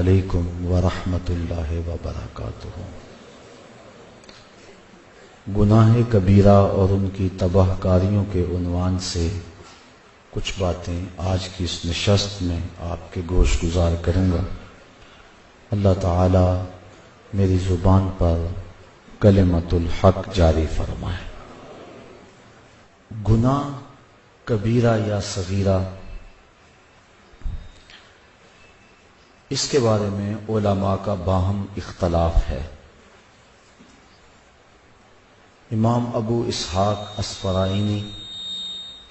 علیکم ورحمۃ اللہ وبرکاتہ۔ گناہ کبیرہ اور ان کی تباہ کاریوں کے عنوان سے کچھ باتیں آج کی اس نشست میں آپ کے گوش گزار کروں گا۔ اللہ تعالی میری زبان پر کلمۃ الحق جاری فرمائے۔ گناہ کبیرہ یا صغیرہ، اس کے بارے میں علماء کا باہم اختلاف ہے۔ امام ابو اسحاق اسفرائینی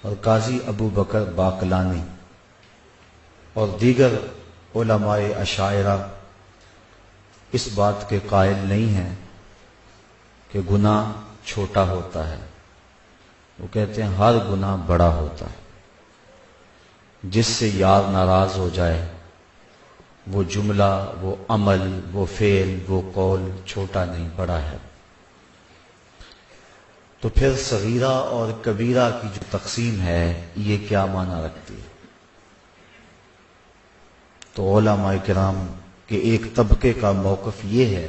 اور قاضی ابو بکر باقلانی اور دیگر علماء اشاعرہ اس بات کے قائل نہیں ہیں کہ گناہ چھوٹا ہوتا ہے۔ وہ کہتے ہیں ہر گناہ بڑا ہوتا ہے۔ جس سے یار ناراض ہو جائے وہ جملہ، وہ عمل، وہ فعل، وہ قول چھوٹا نہیں بڑا ہے۔ تو پھر صغیرہ اور کبیرہ کی جو تقسیم ہے یہ کیا معنی رکھتی ہے؟ تو علماء کرام کے ایک طبقے کا موقف یہ ہے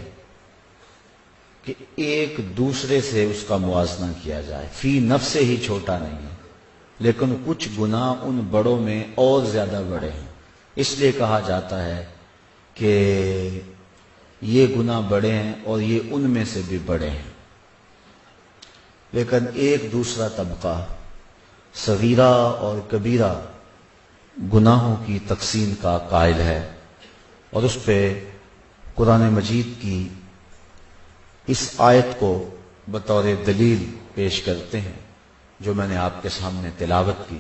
کہ ایک دوسرے سے اس کا موازنہ کیا جائے، فی نفس ہی چھوٹا نہیں ہے، لیکن کچھ گناہ ان بڑوں میں اور زیادہ بڑے ہیں، اس لیے کہا جاتا ہے کہ یہ گناہ بڑے ہیں اور یہ ان میں سے بھی بڑے ہیں۔ لیکن ایک دوسرا طبقہ صغیرہ اور کبیرہ گناہوں کی تقسیم کا قائل ہے، اور اس پہ قرآن مجید کی اس آیت کو بطور دلیل پیش کرتے ہیں جو میں نے آپ کے سامنے تلاوت کی،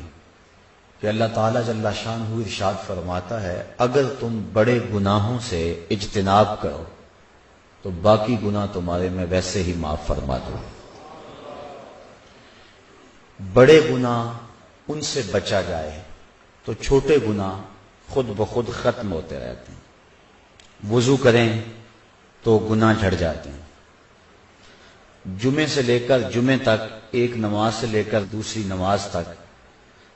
کہ اللہ تعالیٰ جل شانہ ارشاد فرماتا ہے اگر تم بڑے گناہوں سے اجتناب کرو تو باقی گناہ تمہارے میں ویسے ہی معاف فرما دو۔ بڑے گناہ ان سے بچا جائے تو چھوٹے گناہ خود بخود ختم ہوتے رہتے ہیں۔ وضو کریں تو گناہ جھڑ جاتے ہیں۔ جمعے سے لے کر جمعے تک، ایک نماز سے لے کر دوسری نماز تک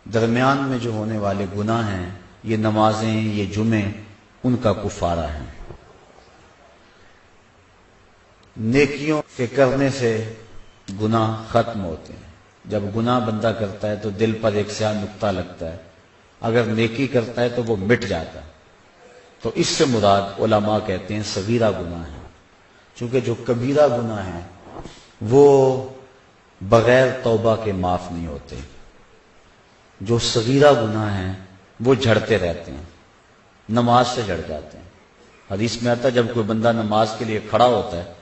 درمیان میں جو ہونے والے گناہ ہیں، یہ نمازیں، یہ جمعے ان کا کفارہ ہیں۔ نیکیوں کے کرنے سے گناہ ختم ہوتے ہیں۔ جب گناہ بندہ کرتا ہے تو دل پر ایک سیاہ نقطہ لگتا ہے، اگر نیکی کرتا ہے تو وہ مٹ جاتا ہے۔ تو اس سے مراد علماء کہتے ہیں صغیرہ گناہ ہے، چونکہ جو کبیرہ گناہ ہیں وہ بغیر توبہ کے معاف نہیں ہوتے۔ جو صغیرہ گناہ ہیں وہ جھڑتے رہتے ہیں، نماز سے جھڑ جاتے ہیں۔ حدیث میں آتا ہے جب کوئی بندہ نماز کے لیے کھڑا ہوتا ہے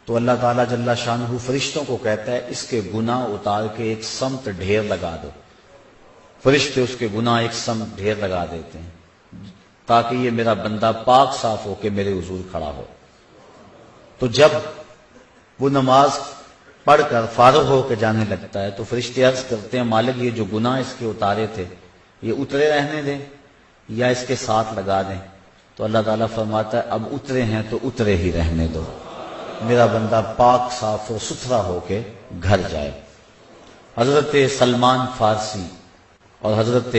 تو اللہ تعالیٰ جل شانہ فرشتوں کو کہتا ہے اس کے گناہ اتار کے ایک سمت ڈھیر لگا دو۔ فرشتے اس کے گناہ ایک سمت ڈھیر لگا دیتے ہیں تاکہ یہ میرا بندہ پاک صاف ہو کے میرے حضور کھڑا ہو۔ تو جب وہ نماز پڑھ کر فارغ ہو کے جانے لگتا ہے تو فرشتے عرض کرتے ہیں مالک یہ جو گناہ اس کے اتارے تھے یہ اترے رہنے دیں یا اس کے ساتھ لگا دیں؟ تو اللہ تعالیٰ فرماتا ہے اب اترے ہیں تو اترے ہی رہنے دو، میرا بندہ پاک صاف و ستھرا ہو کے گھر جائے۔ حضرت سلمان فارسی اور حضرت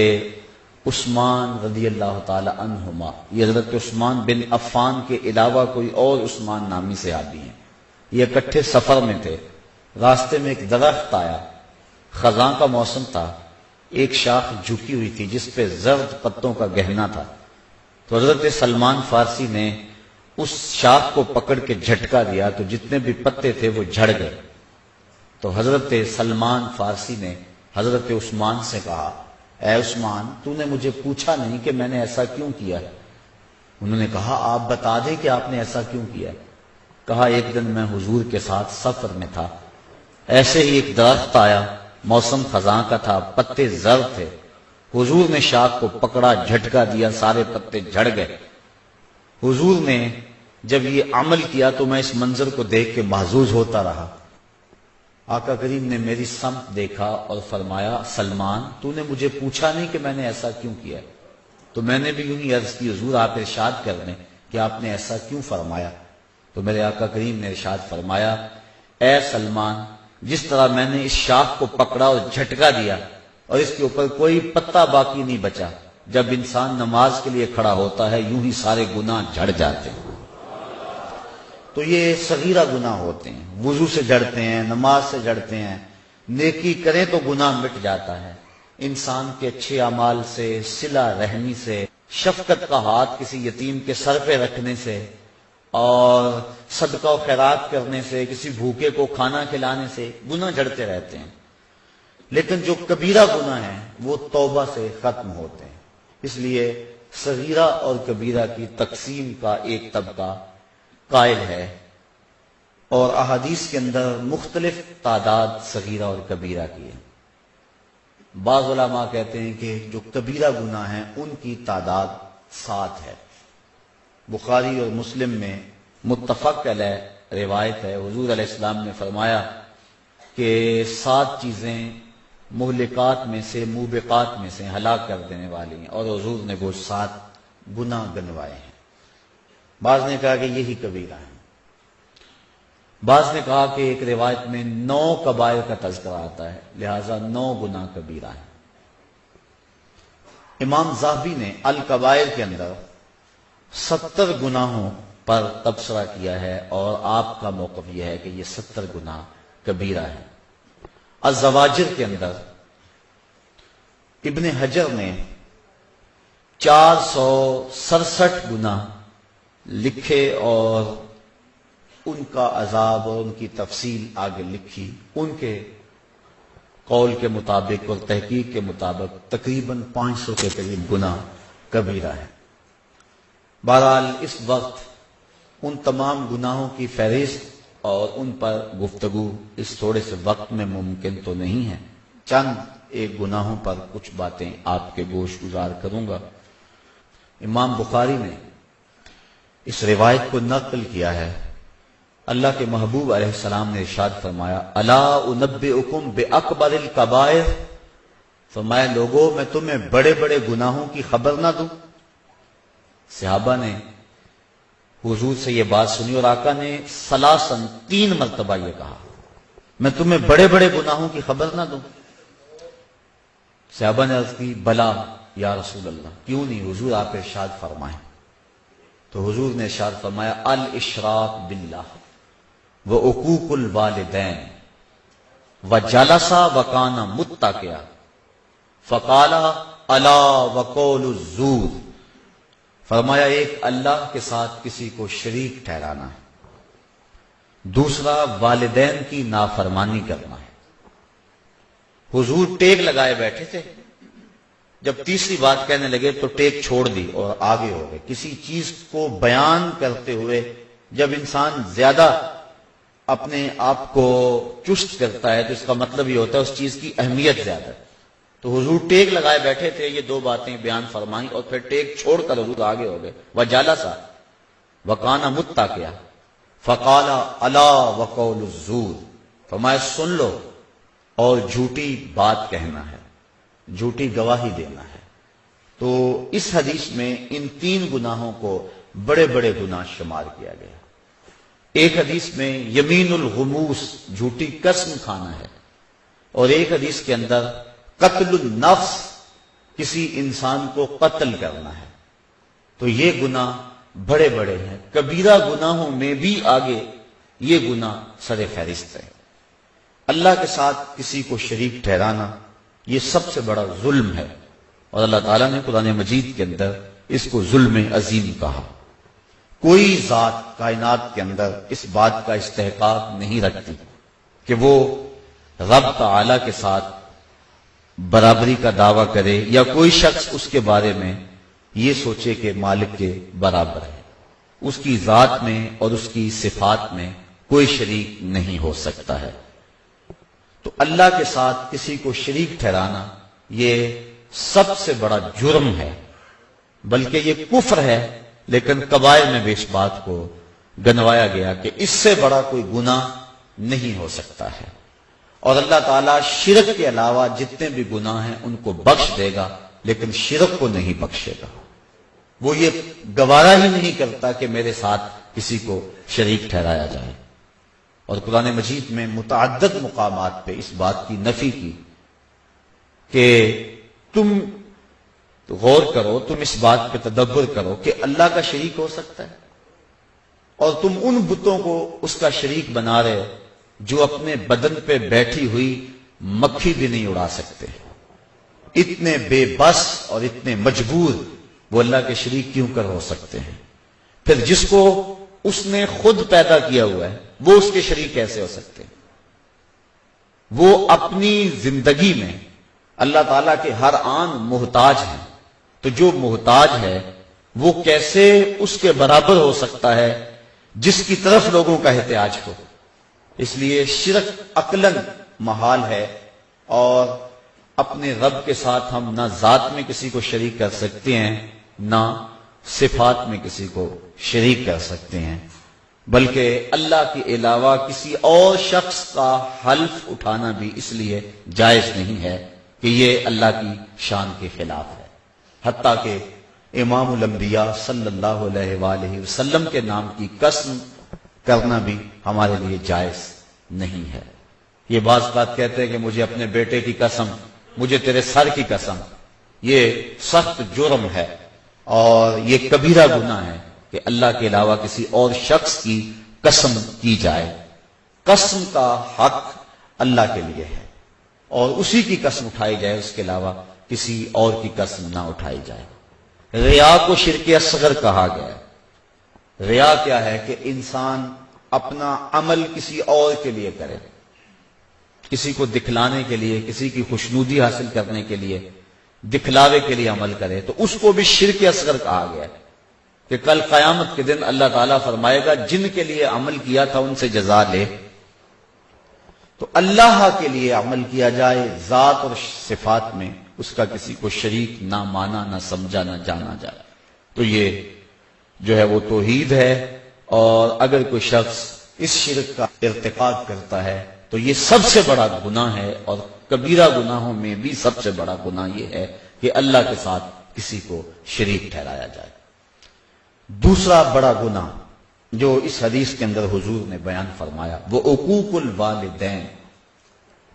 عثمان رضی اللہ تعالی عنہما، یہ حضرت عثمان بن عفان کے علاوہ کوئی اور عثمان نامی صحابی ہیں، یہ اکٹھے سفر میں تھے۔ راستے میں ایک درخت آیا، خزاں کا موسم تھا، ایک شاخ جھکی ہوئی تھی جس پہ زرد پتوں کا گہنا تھا۔ تو حضرت سلمان فارسی نے اس شاخ کو پکڑ کے جھٹکا دیا تو جتنے بھی پتے تھے وہ جھڑ گئے۔ تو حضرت سلمان فارسی نے حضرت عثمان سے کہا اے عثمان تو نے مجھے پوچھا نہیں کہ میں نے ایسا کیوں کیا ہے؟ انہوں نے کہا آپ بتا دیں کہ آپ نے ایسا کیوں کیا ہے۔ کہا ایک دن میں حضور کے ساتھ سفر میں تھا، ایسے ہی ایک درخت آیا، موسم خزاں کا تھا، پتے زرد تھے، حضور نے شاخ کو پکڑا، جھٹکا دیا، سارے پتے جھڑ گئے۔ حضور نے جب یہ عمل کیا تو میں اس منظر کو دیکھ کے محظوظ ہوتا رہا۔ آقا کریم نے میری سمت دیکھا اور فرمایا سلمان تو نے مجھے پوچھا نہیں کہ میں نے ایسا کیوں کیا؟ تو میں نے بھی یوں ہی عرض کی حضور آپ ارشاد کر دیں کہ آپ نے ایسا کیوں فرمایا؟ تو میرے آقا کریم نے ارشاد فرمایا اے سلمان جس طرح میں نے اس شاخ کو پکڑا اور جھٹکا دیا اور اس کے اوپر کوئی پتا باقی نہیں بچا، جب انسان نماز کے لیے کھڑا ہوتا ہے یوں ہی سارے گناہ جھڑ جاتے ہیں۔ تو یہ صغیرہ گناہ ہوتے ہیں، وضو سے جھڑتے ہیں، نماز سے جھڑتے ہیں، نیکی کریں تو گناہ مٹ جاتا ہے۔ انسان کے اچھے اعمال سے، صلہ رحمی سے، شفقت کا ہاتھ کسی یتیم کے سر پہ رکھنے سے اور صدقہ و خیرات کرنے سے، کسی بھوکے کو کھانا کھلانے سے گناہ جھڑتے رہتے ہیں۔ لیکن جو کبیرہ گناہ ہیں وہ توبہ سے ختم ہوتے ہیں۔ اس لیے صغیرہ اور کبیرہ کی تقسیم کا ایک طبقہ قائل ہے، اور احادیث کے اندر مختلف تعداد صغیرہ اور کبیرہ کی ہے۔ بعض علماء کہتے ہیں کہ جو کبیرہ گناہ ہیں ان کی تعداد 7 ہے۔ بخاری اور مسلم میں متفق علیہ روایت ہے، حضور علیہ السلام نے فرمایا کہ 7 چیزیں مہلکات میں سے، موبقات میں سے، ہلاک کر دینے والی ہیں، اور حضور نے وہ 7 گناہ گنوائے ہیں۔ بعض نے کہا کہ یہی کبیرہ ہے، بعض نے کہا کہ ایک روایت میں 9 کبائر کا تذکرہ آتا ہے، لہذا 9 گناہ کبیرہ ہیں۔ امام ذہبی نے الکبائر کے اندر 70 گناہوں پر تبصرہ کیا ہے، اور آپ کا موقف یہ ہے کہ یہ 70 گناہ کبیرہ ہیں۔ الزواجر کے اندر ابن حجر نے 467 گناہ لکھے اور ان کا عذاب اور ان کی تفصیل آگے لکھی۔ ان کے قول کے مطابق اور تحقیق کے مطابق تقریباً 500 کے قریب گناہ کبیرہ ہے۔ بہرحال اس وقت ان تمام گناہوں کی فہرست اور ان پر گفتگو اس تھوڑے سے وقت میں ممکن تو نہیں ہے۔ چند ایک گناہوں پر کچھ باتیں آپ کے گوش گزار کروں گا۔ امام بخاری نے اس روایت کو نقل کیا ہے، اللہ کے محبوب علیہ السلام نے ارشاد فرمایا، الا انبئکم باکبر الکبائر، فرمایا لوگوں میں تمہیں بڑے بڑے گناہوں کی خبر نہ دوں؟ صحابہ نے حضور سے یہ بات سنی اور آقا نے ثلاثاً 3 مرتبہ یہ کہا، میں تمہیں بڑے بڑے گناہوں کی خبر نہ دوں؟ صحابہ نے عرض کی بلا یا رسول اللہ، کیوں نہیں حضور، آپ ارشاد فرمائیں۔ تو حضور نے ارشاد فرمایا، الاشراک باللہ وعقوق الوالدین وجلس وکان متکئا فقال الا وقول الزور، فرمایا ایک اللہ کے ساتھ کسی کو شریک ٹھہرانا ہے، دوسرا والدین کی نافرمانی کرنا ہے۔ حضور ٹیک لگائے بیٹھے تھے، جب تیسری بات کہنے لگے تو ٹیک چھوڑ دی اور آگے ہو گئے۔ کسی چیز کو بیان کرتے ہوئے جب انسان زیادہ اپنے آپ کو چست کرتا ہے تو اس کا مطلب یہ ہوتا ہے اس چیز کی اہمیت زیادہ ہے۔ تو حضور ٹیک لگائے بیٹھے تھے، یہ 2 باتیں بیان فرمائیں اور پھر ٹیک چھوڑ کر حضور آگے ہو گئے۔ وجلس وکان متکئا فقال الا وقول الزور، فرمایا سن لو اور جھوٹی بات کہنا ہے، جھوٹی گواہی دینا ہے۔ تو اس حدیث میں ان 3 گناہوں کو بڑے بڑے گناہ شمار کیا گیا۔ ایک حدیث میں یمین الغموس، جھوٹی قسم کھانا ہے، اور ایک حدیث کے اندر قتل النفس، کسی انسان کو قتل کرنا ہے۔ تو یہ گناہ بڑے بڑے ہیں۔ کبیرہ گناہوں میں بھی آگے یہ گناہ سر فہرست ہے۔ اللہ کے ساتھ کسی کو شریک ٹھہرانا یہ سب سے بڑا ظلم ہے، اور اللہ تعالیٰ نے قرآن مجید کے اندر اس کو ظلم عظیم کہا۔ کوئی ذات کائنات کے اندر اس بات کا استحقاق نہیں رکھتی کہ وہ رب تعالیٰ کے ساتھ برابری کا دعویٰ کرے، یا کوئی شخص اس کے بارے میں یہ سوچے کہ مالک کے برابر ہے۔ اس کی ذات میں اور اس کی صفات میں کوئی شریک نہیں ہو سکتا ہے۔ تو اللہ کے ساتھ کسی کو شریک ٹھہرانا یہ سب سے بڑا جرم ہے، بلکہ یہ کفر ہے، لیکن کبائر میں بھی اس بات کو گنوایا گیا کہ اس سے بڑا کوئی گناہ نہیں ہو سکتا ہے۔ اور اللہ تعالیٰ شرک کے علاوہ جتنے بھی گناہ ہیں ان کو بخش دے گا، لیکن شرک کو نہیں بخشے گا۔ وہ یہ گوارا ہی نہیں کرتا کہ میرے ساتھ کسی کو شریک ٹھہرایا جائے۔ اور قرآن مجید میں متعدد مقامات پہ اس بات کی نفی کی کہ تم تو غور کرو، تم اس بات پہ تدبر کرو کہ اللہ کا شریک ہو سکتا ہے، اور تم ان بتوں کو اس کا شریک بنا رہے ہو جو اپنے بدن پہ بیٹھی ہوئی مکھی بھی نہیں اڑا سکتے۔ اتنے بے بس اور اتنے مجبور وہ اللہ کے شریک کیوں کر ہو سکتے ہیں؟ پھر جس کو اس نے خود پیدا کیا ہوا ہے وہ اس کے شریک کیسے ہو سکتے ہیں؟ وہ اپنی زندگی میں اللہ تعالیٰ کے ہر آن محتاج ہیں، تو جو محتاج ہے وہ کیسے اس کے برابر ہو سکتا ہے جس کی طرف لوگوں کا احتیاج ہو؟ اس لیے شرک عقلاً محال ہے، اور اپنے رب کے ساتھ ہم نہ ذات میں کسی کو شریک کر سکتے ہیں نہ صفات میں کسی کو شریک کر سکتے ہیں، بلکہ اللہ کے علاوہ کسی اور شخص کا حلف اٹھانا بھی اس لیے جائز نہیں ہے کہ یہ اللہ کی شان کے خلاف ہے۔ حتیٰ کہ امام الانبیاء صلی اللہ علیہ وآلہ وسلم کے نام کی قسم کرنا بھی ہمارے لیے جائز نہیں ہے۔ یہ بعض بات کہتے ہیں کہ مجھے اپنے بیٹے کی قسم، مجھے تیرے سر کی قسم، یہ سخت جرم ہے اور یہ کبیرہ گناہ ہے کہ اللہ کے علاوہ کسی اور شخص کی قسم کی جائے۔ قسم کا حق اللہ کے لیے ہے اور اسی کی قسم اٹھائی جائے، اس کے علاوہ کسی اور کی قسم نہ اٹھائی جائے۔ ریا کو شرک اصغر کہا گیا ہے۔ ریا کیا ہے کہ انسان اپنا عمل کسی اور کے لیے کرے، کسی کو دکھلانے کے لیے، کسی کی خوشنودی حاصل کرنے کے لیے، دکھلاوے کے لیے عمل کرے، تو اس کو بھی شرک اصغر کہا گیا ہے کہ کل قیامت کے دن اللہ تعالیٰ فرمائے گا جن کے لیے عمل کیا تھا ان سے جزا لے۔ تو اللہ کے لیے عمل کیا جائے ذات اور صفات میں، اس کا کسی کو شریک نہ مانا، نہ سمجھا، نہ جانا جائے، تو یہ جو ہے وہ توحید ہے۔ اور اگر کوئی شخص اس شرک کا ارتکاب کرتا ہے تو یہ سب سے بڑا گناہ ہے، اور کبیرہ گناہوں میں بھی سب سے بڑا گناہ یہ ہے کہ اللہ کے ساتھ کسی کو شریک ٹھہرایا جائے۔ دوسرا بڑا گناہ جو اس حدیث کے اندر حضور نے بیان فرمایا وہ عقوق الوالدین،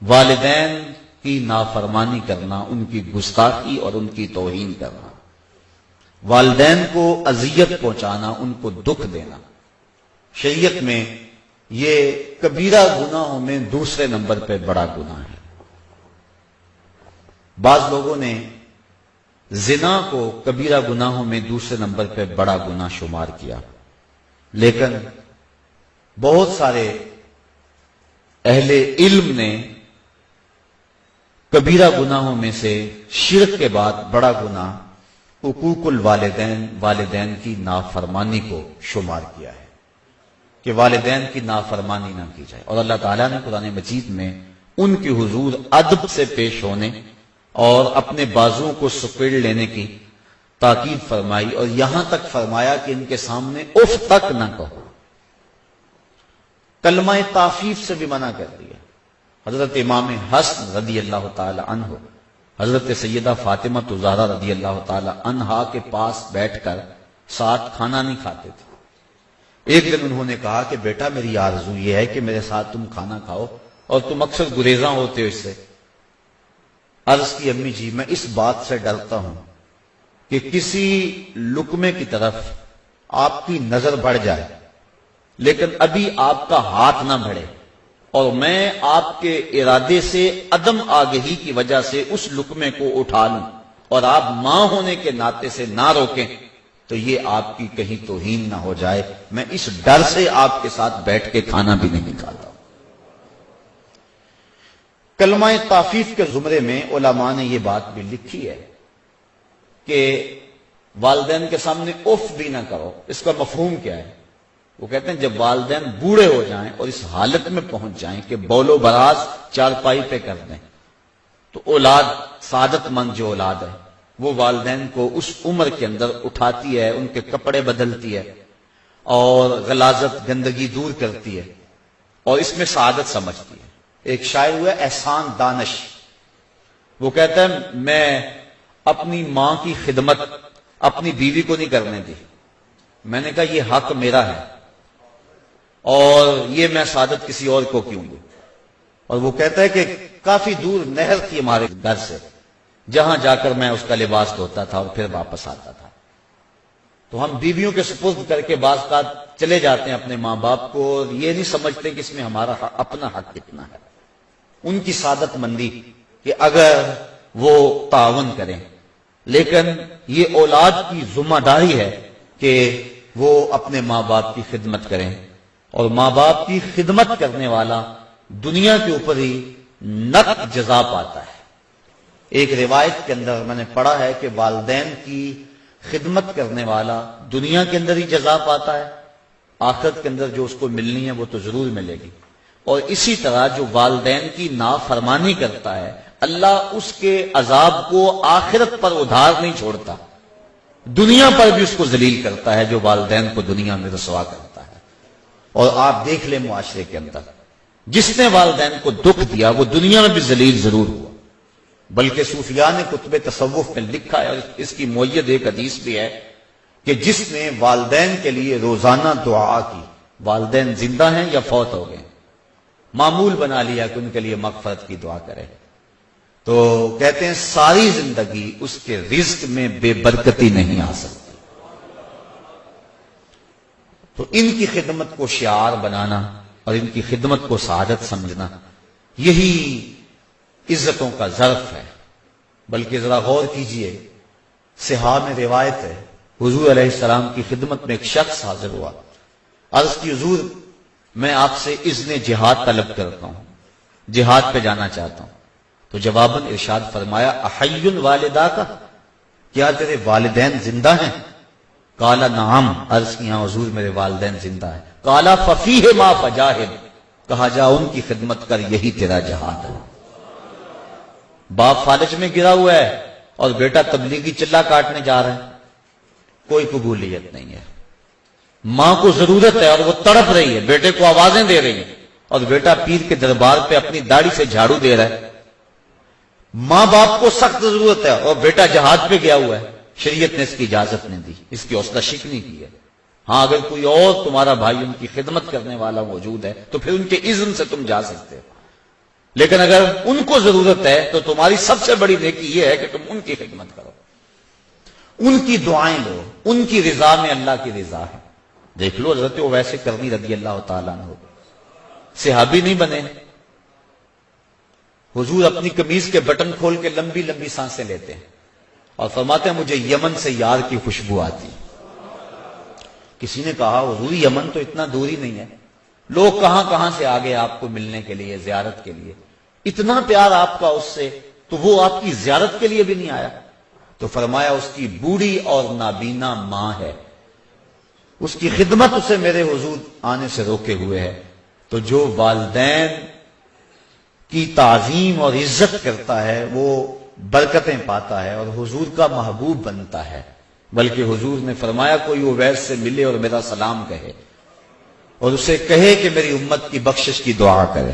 والدین کی نافرمانی کرنا، ان کی گستاخی اور ان کی توہین کرنا، والدین کو اذیت پہنچانا، ان کو دکھ دینا، شریعت میں یہ کبیرہ گناہوں میں دوسرے نمبر پہ بڑا گناہ ہے۔ بعض لوگوں نے زنا کو کبیرہ گناہوں میں دوسرے نمبر پہ بڑا گناہ شمار کیا، لیکن بہت سارے اہل علم نے کبیرہ گناہوں میں سے شرک کے بعد بڑا گناہ حقوق الوالدین، والدین کی نافرمانی کو شمار کیا ہے کہ والدین کی نافرمانی نہ کی جائے۔ اور اللہ تعالیٰ نے قرآن مجید میں ان کے حضور ادب سے پیش ہونے اور اپنے بازوؤں کو سپیڑ لینے کی تاکید فرمائی، اور یہاں تک فرمایا کہ ان کے سامنے اف تک نہ کہو۔ کلمہ تعفیف سے بھی منع کر دیا۔ حضرت امام حسن رضی اللہ تعالی عنہ حضرت سیدہ فاطمہ زہرا رضی اللہ تعالی عنہا کے پاس بیٹھ کر ساتھ کھانا نہیں کھاتے تھے۔ ایک دن انہوں نے کہا کہ بیٹا میری آرزو یہ ہے کہ میرے ساتھ تم کھانا کھاؤ، اور تم اکثر گریزاں ہوتے ہو اس سے۔ عرض کی امی جی میں اس بات سے ڈرتا ہوں کہ کسی لقمے کی طرف آپ کی نظر بڑھ جائے لیکن ابھی آپ کا ہاتھ نہ بڑھے، اور میں آپ کے ارادے سے عدم آگہی کی وجہ سے اس لقمے کو اٹھا لوں اور آپ ماں ہونے کے ناطے سے نہ روکیں، تو یہ آپ کی کہیں توہین نہ ہو جائے۔ میں اس ڈر سے آپ کے ساتھ بیٹھ کے کھانا بھی نہیں کھاتا۔ کلمہ تعفیف کے زمرے میں علماء نے یہ بات بھی لکھی ہے کہ والدین کے سامنے اف بھی نہ کرو۔ اس کا مفہوم کیا ہے؟ وہ کہتے ہیں جب والدین بوڑھے ہو جائیں اور اس حالت میں پہنچ جائیں کہ بول و براز چارپائی پہ کر دیں، تو اولاد، سعادت مند جو اولاد ہے وہ والدین کو اس عمر کے اندر اٹھاتی ہے، ان کے کپڑے بدلتی ہے اور غلاظت، گندگی دور کرتی ہے اور اس میں سعادت سمجھتی ہے۔ ایک شاعر ہوا احسان دانش، وہ کہتا ہے میں اپنی ماں کی خدمت اپنی بیوی کو نہیں کرنے دی، میں نے کہا یہ حق میرا ہے اور یہ میں سعادت کسی اور کو کیوں دوں۔ اور وہ کہتا ہے کہ کافی دور نہر تھی ہمارے گھر سے، جہاں جا کر میں اس کا لباس دھوتا تھا اور پھر واپس آتا تھا۔ تو ہم بیویوں کے سپرد کر کے بعض کا چلے جاتے ہیں اپنے ماں باپ کو، اور یہ نہیں سمجھتے کہ اس میں ہمارا اپنا حق کتنا ہے۔ ان کی سعادت مندی کہ اگر وہ تعاون کریں، لیکن یہ اولاد کی ذمہ داری ہے کہ وہ اپنے ماں باپ کی خدمت کریں، اور ماں باپ کی خدمت کرنے والا دنیا کے اوپر ہی نقد جزا پاتا ہے۔ ایک روایت کے اندر میں نے پڑھا ہے کہ والدین کی خدمت کرنے والا دنیا کے اندر ہی جزا پاتا ہے، آخرت کے اندر جو اس کو ملنی ہے وہ تو ضرور ملے گی، اور اسی طرح جو والدین کی نافرمانی کرتا ہے اللہ اس کے عذاب کو آخرت پر ادھار نہیں چھوڑتا، دنیا پر بھی اس کو ذلیل کرتا ہے جو والدین کو دنیا میں رسوا کرتا ہے۔ اور آپ دیکھ لیں معاشرے کے اندر جس نے والدین کو دکھ دیا وہ دنیا میں بھی ذلیل ضرور ہوا، بلکہ صوفیاء نے کتب تصوف میں لکھا ہے، اور اس کی مؤید ایک حدیث بھی ہے کہ جس نے والدین کے لیے روزانہ دعا کی، والدین زندہ ہیں یا فوت ہو گئے، معمول بنا لیا کہ ان کے لیے مغفرت کی دعا کرے، تو کہتے ہیں ساری زندگی اس کے رزق میں بے برکتی نہیں آ سکتی۔ تو ان کی خدمت کو شعار بنانا اور ان کی خدمت کو سعادت سمجھنا یہی عزتوں کا ظرف ہے۔ بلکہ ذرا غور کیجئے، صحاح میں روایت ہے حضور علیہ السلام کی خدمت میں ایک شخص حاضر ہوا، عرض کی حضور میں آپ سے اذن جہاد طلب کرتا ہوں، جہاد پہ جانا چاہتا ہوں۔ تو جواباً ارشاد فرمایا احی والدہ کا، کیا تیرے والدین زندہ ہیں؟ قال نعم، عرض کی ہاں حضور میرے والدین زندہ ہیں۔ قال ففیہ ما فجاہد، کہا جا ان کی خدمت کر، یہی تیرا جہاد ہے۔ باپ فالج میں گرا ہوا ہے اور بیٹا تبلیغی چلہ کاٹنے جا رہا ہے، کوئی قبولیت نہیں ہے۔ ماں کو ضرورت ہے اور وہ تڑپ رہی ہے، بیٹے کو آوازیں دے رہی ہے، اور بیٹا پیر کے دربار پہ اپنی داڑھی سے جھاڑو دے رہا ہے۔ ماں باپ کو سخت ضرورت ہے اور بیٹا جہاد پہ گیا ہوا ہے، شریعت نے اس کی اجازت نہیں دی، اس کی حوصلہ شکنی کی ہے۔ ہاں اگر کوئی اور تمہارا بھائی ان کی خدمت کرنے والا موجود ہے تو پھر ان کے اذن سے تم جا سکتے ہو، لیکن اگر ان کو ضرورت ہے تو تمہاری سب سے بڑی نیکی یہ ہے کہ تم ان کی خدمت کرو، ان کی دعائیں لو، ان کی رضا میں اللہ کی رضا ہے۔ دیکھ لو حضرت اویس کرنی رضی اللہ تعالیٰ عنہ، صحابی نہیں بنے، حضور اپنی قمیض کے بٹن کھول کے لمبی لمبی سانسیں لیتے ہیں اور فرماتے ہیں مجھے یمن سے یار کی خوشبو آتی۔ کسی نے کہا حضور یمن تو اتنا دور ہی نہیں ہے، لوگ کہاں کہاں سے آگے آپ کو ملنے کے لیے، زیارت کے لیے، اتنا پیار آپ کا اس سے، تو وہ آپ کی زیارت کے لیے بھی نہیں آیا؟ تو فرمایا اس کی بوڑھی اور نابینا ماں ہے، اس کی خدمت اسے میرے حضور آنے سے روکے ہوئے ہے۔ تو جو والدین کی تعظیم اور عزت کرتا ہے وہ برکتیں پاتا ہے اور حضور کا محبوب بنتا ہے۔ بلکہ حضور نے فرمایا کوئی اویس سے ملے اور میرا سلام کہے اور اسے کہے کہ میری امت کی بخشش کی دعا کرے،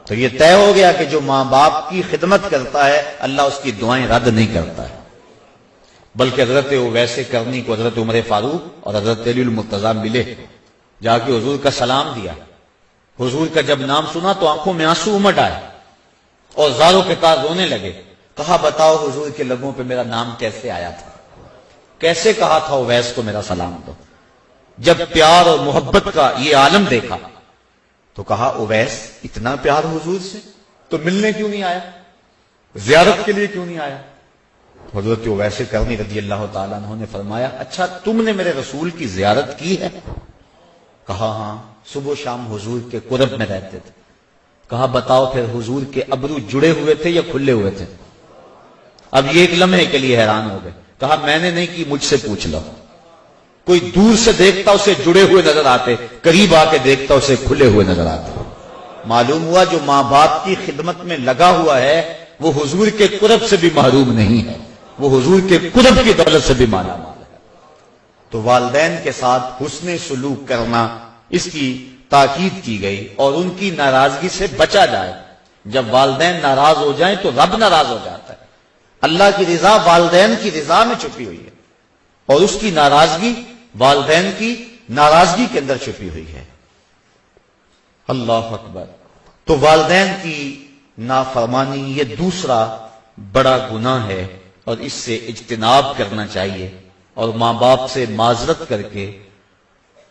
تو یہ طے ہو گیا کہ جو ماں باپ کی خدمت کرتا ہے اللہ اس کی دعائیں رد نہیں کرتا ہے۔ بلکہ حضرت اویس کرنی کو حضرت عمر فاروق اور حضرت علی المرتضیٰ ملے، جا کے حضور کا سلام دیا، حضور کا جب نام سنا تو آنکھوں میں آنسو امٹ آئے اور زاروں کے کار رونے لگے۔ کہا بتاؤ حضور کے لبوں پہ میرا نام کیسے آیا تھا، کیسے کہا تھا اویس کو میرا سلام دو؟ جب پیار اور محبت کا یہ عالم دیکھا تو کہا اویس اتنا پیار حضور سے تو ملنے کیوں نہیں آیا، زیارت کے لیے کیوں نہیں آیا؟ حضرت اویس کرنی رضی اللہ تعالیٰ عنہ نے فرمایا اچھا تم نے میرے رسول کی زیارت کی ہے؟ کہا ہاں، صبح و شام حضور کے قرب میں رہتے تھے۔ کہا بتاؤ پھر حضور کے ابرو جڑے ہوئے تھے یا کھلے ہوئے تھے؟ اب یہ ایک لمحے کے لیے حیران ہو گئے۔ کہا میں نے نہیں کی، مجھ سے پوچھ لو۔ کوئی دور سے دیکھتا اسے جڑے ہوئے نظر آتے، قریب آ کے دیکھتا اسے کھلے ہوئے نظر آتے۔ معلوم ہوا جو ماں باپ کی خدمت میں لگا ہوا ہے وہ حضور کے قرب سے بھی محروم نہیں ہے، وہ حضور کے قرب کی دولت سے بھی مالا مال ہے۔ تو والدین کے ساتھ حسن سلوک کرنا اس کی تاکید کی گئی اور ان کی ناراضگی سے بچا جائے۔ جب والدین ناراض ہو جائیں تو رب ناراض ہو جاتا ہے۔ اللہ کی رضا والدین کی رضا میں چھپی ہوئی ہے اور اس کی ناراضگی والدین کی ناراضگی کے اندر چھپی ہوئی ہے۔ اللہ اکبر۔ تو والدین کی نافرمانی یہ دوسرا بڑا گناہ ہے اور اس سے اجتناب کرنا چاہیے اور ماں باپ سے معذرت کر کے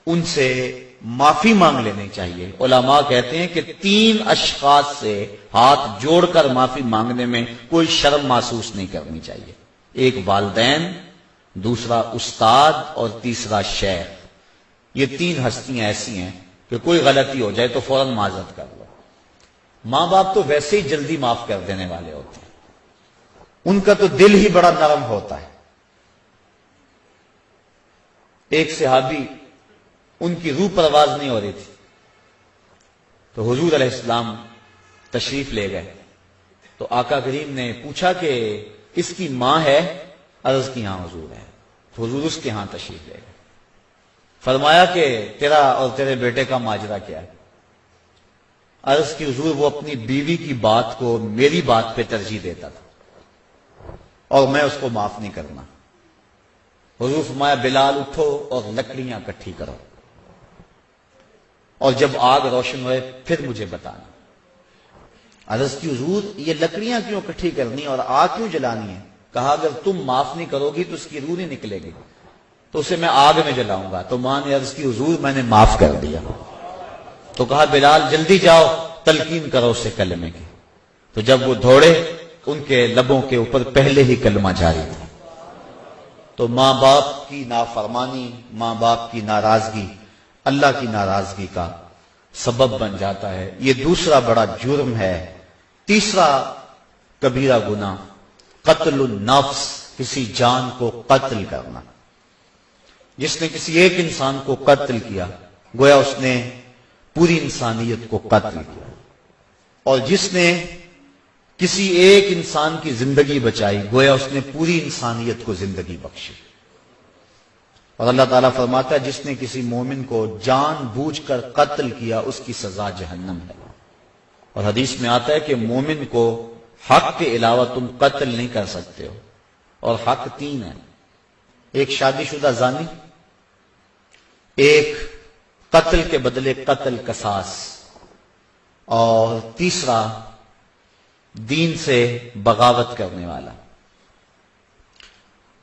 ان سے معافی مانگ لینی چاہیے۔ علماء کہتے ہیں کہ 3 اشخاص سے ہاتھ جوڑ کر معافی مانگنے میں کوئی شرم محسوس نہیں کرنی چاہیے۔ ایک والدین، دوسرا استاد اور تیسرا شیخ۔ یہ 3 ہستیاں ایسی ہیں کہ کوئی غلطی ہو جائے تو فوراً معذرت کر لو۔ ماں باپ تو ویسے ہی جلدی معاف کر دینے والے ہوتے ہیں، ان کا تو دل ہی بڑا نرم ہوتا ہے۔ ایک صحابی، ان کی روح پرواز نہیں ہو رہی تھی تو حضور علیہ السلام تشریف لے گئے تو آقا کریم نے پوچھا کہ اس کی ماں ہے؟ عرض کی ہاں حضور ہے۔ تو حضور اس کے ہاں تشریف لے گئے، فرمایا کہ تیرا اور تیرے بیٹے کا ماجرا کیا ہے؟ عرض کی حضور وہ اپنی بیوی کی بات کو میری بات پہ ترجیح دیتا تھا اور میں اس کو معاف نہیں کرنا۔ حضور فرمایا بلال اٹھو اور لکڑیاں اکٹھی کرو اور جب آگ روشن ہوئے پھر مجھے بتانا۔ عرض کی حضور یہ لکڑیاں کیوں اکٹھی کرنی اور آگ کیوں جلانی ہے؟ کہا اگر تم معاف نہیں کرو گی تو اس کی روح نہیں نکلے گی، تو اسے میں آگ میں جلاؤں گا۔ تو ماں نے عرض کی حضور میں نے معاف کر دیا۔ تو کہا بلال جلدی جاؤ تلقین کرو اسے کلمے کی۔ تو جب وہ دوڑے ان کے لبوں کے اوپر پہلے ہی کلمہ جاری تھا۔ تو ماں باپ کی نافرمانی، ماں باپ کی ناراضگی اللہ کی ناراضگی کا سبب بن جاتا ہے۔ یہ دوسرا بڑا جرم ہے۔ تیسرا کبیرہ گناہ قتل النفس، کسی جان کو قتل کرنا۔ جس نے کسی ایک انسان کو قتل کیا گویا اس نے پوری انسانیت کو قتل کیا، اور جس نے کسی ایک انسان کی زندگی بچائی گویا اس نے پوری انسانیت کو زندگی بخشی۔ اور اللہ تعالیٰ فرماتا ہے جس نے کسی مومن کو جان بوجھ کر قتل کیا اس کی سزا جہنم ہے۔ اور حدیث میں آتا ہے کہ مومن کو حق کے علاوہ تم قتل نہیں کر سکتے ہو، اور حق 3 ہیں، ایک شادی شدہ زانی، ایک قتل کے بدلے قتل قصاص، اور تیسرا دین سے بغاوت کرنے والا۔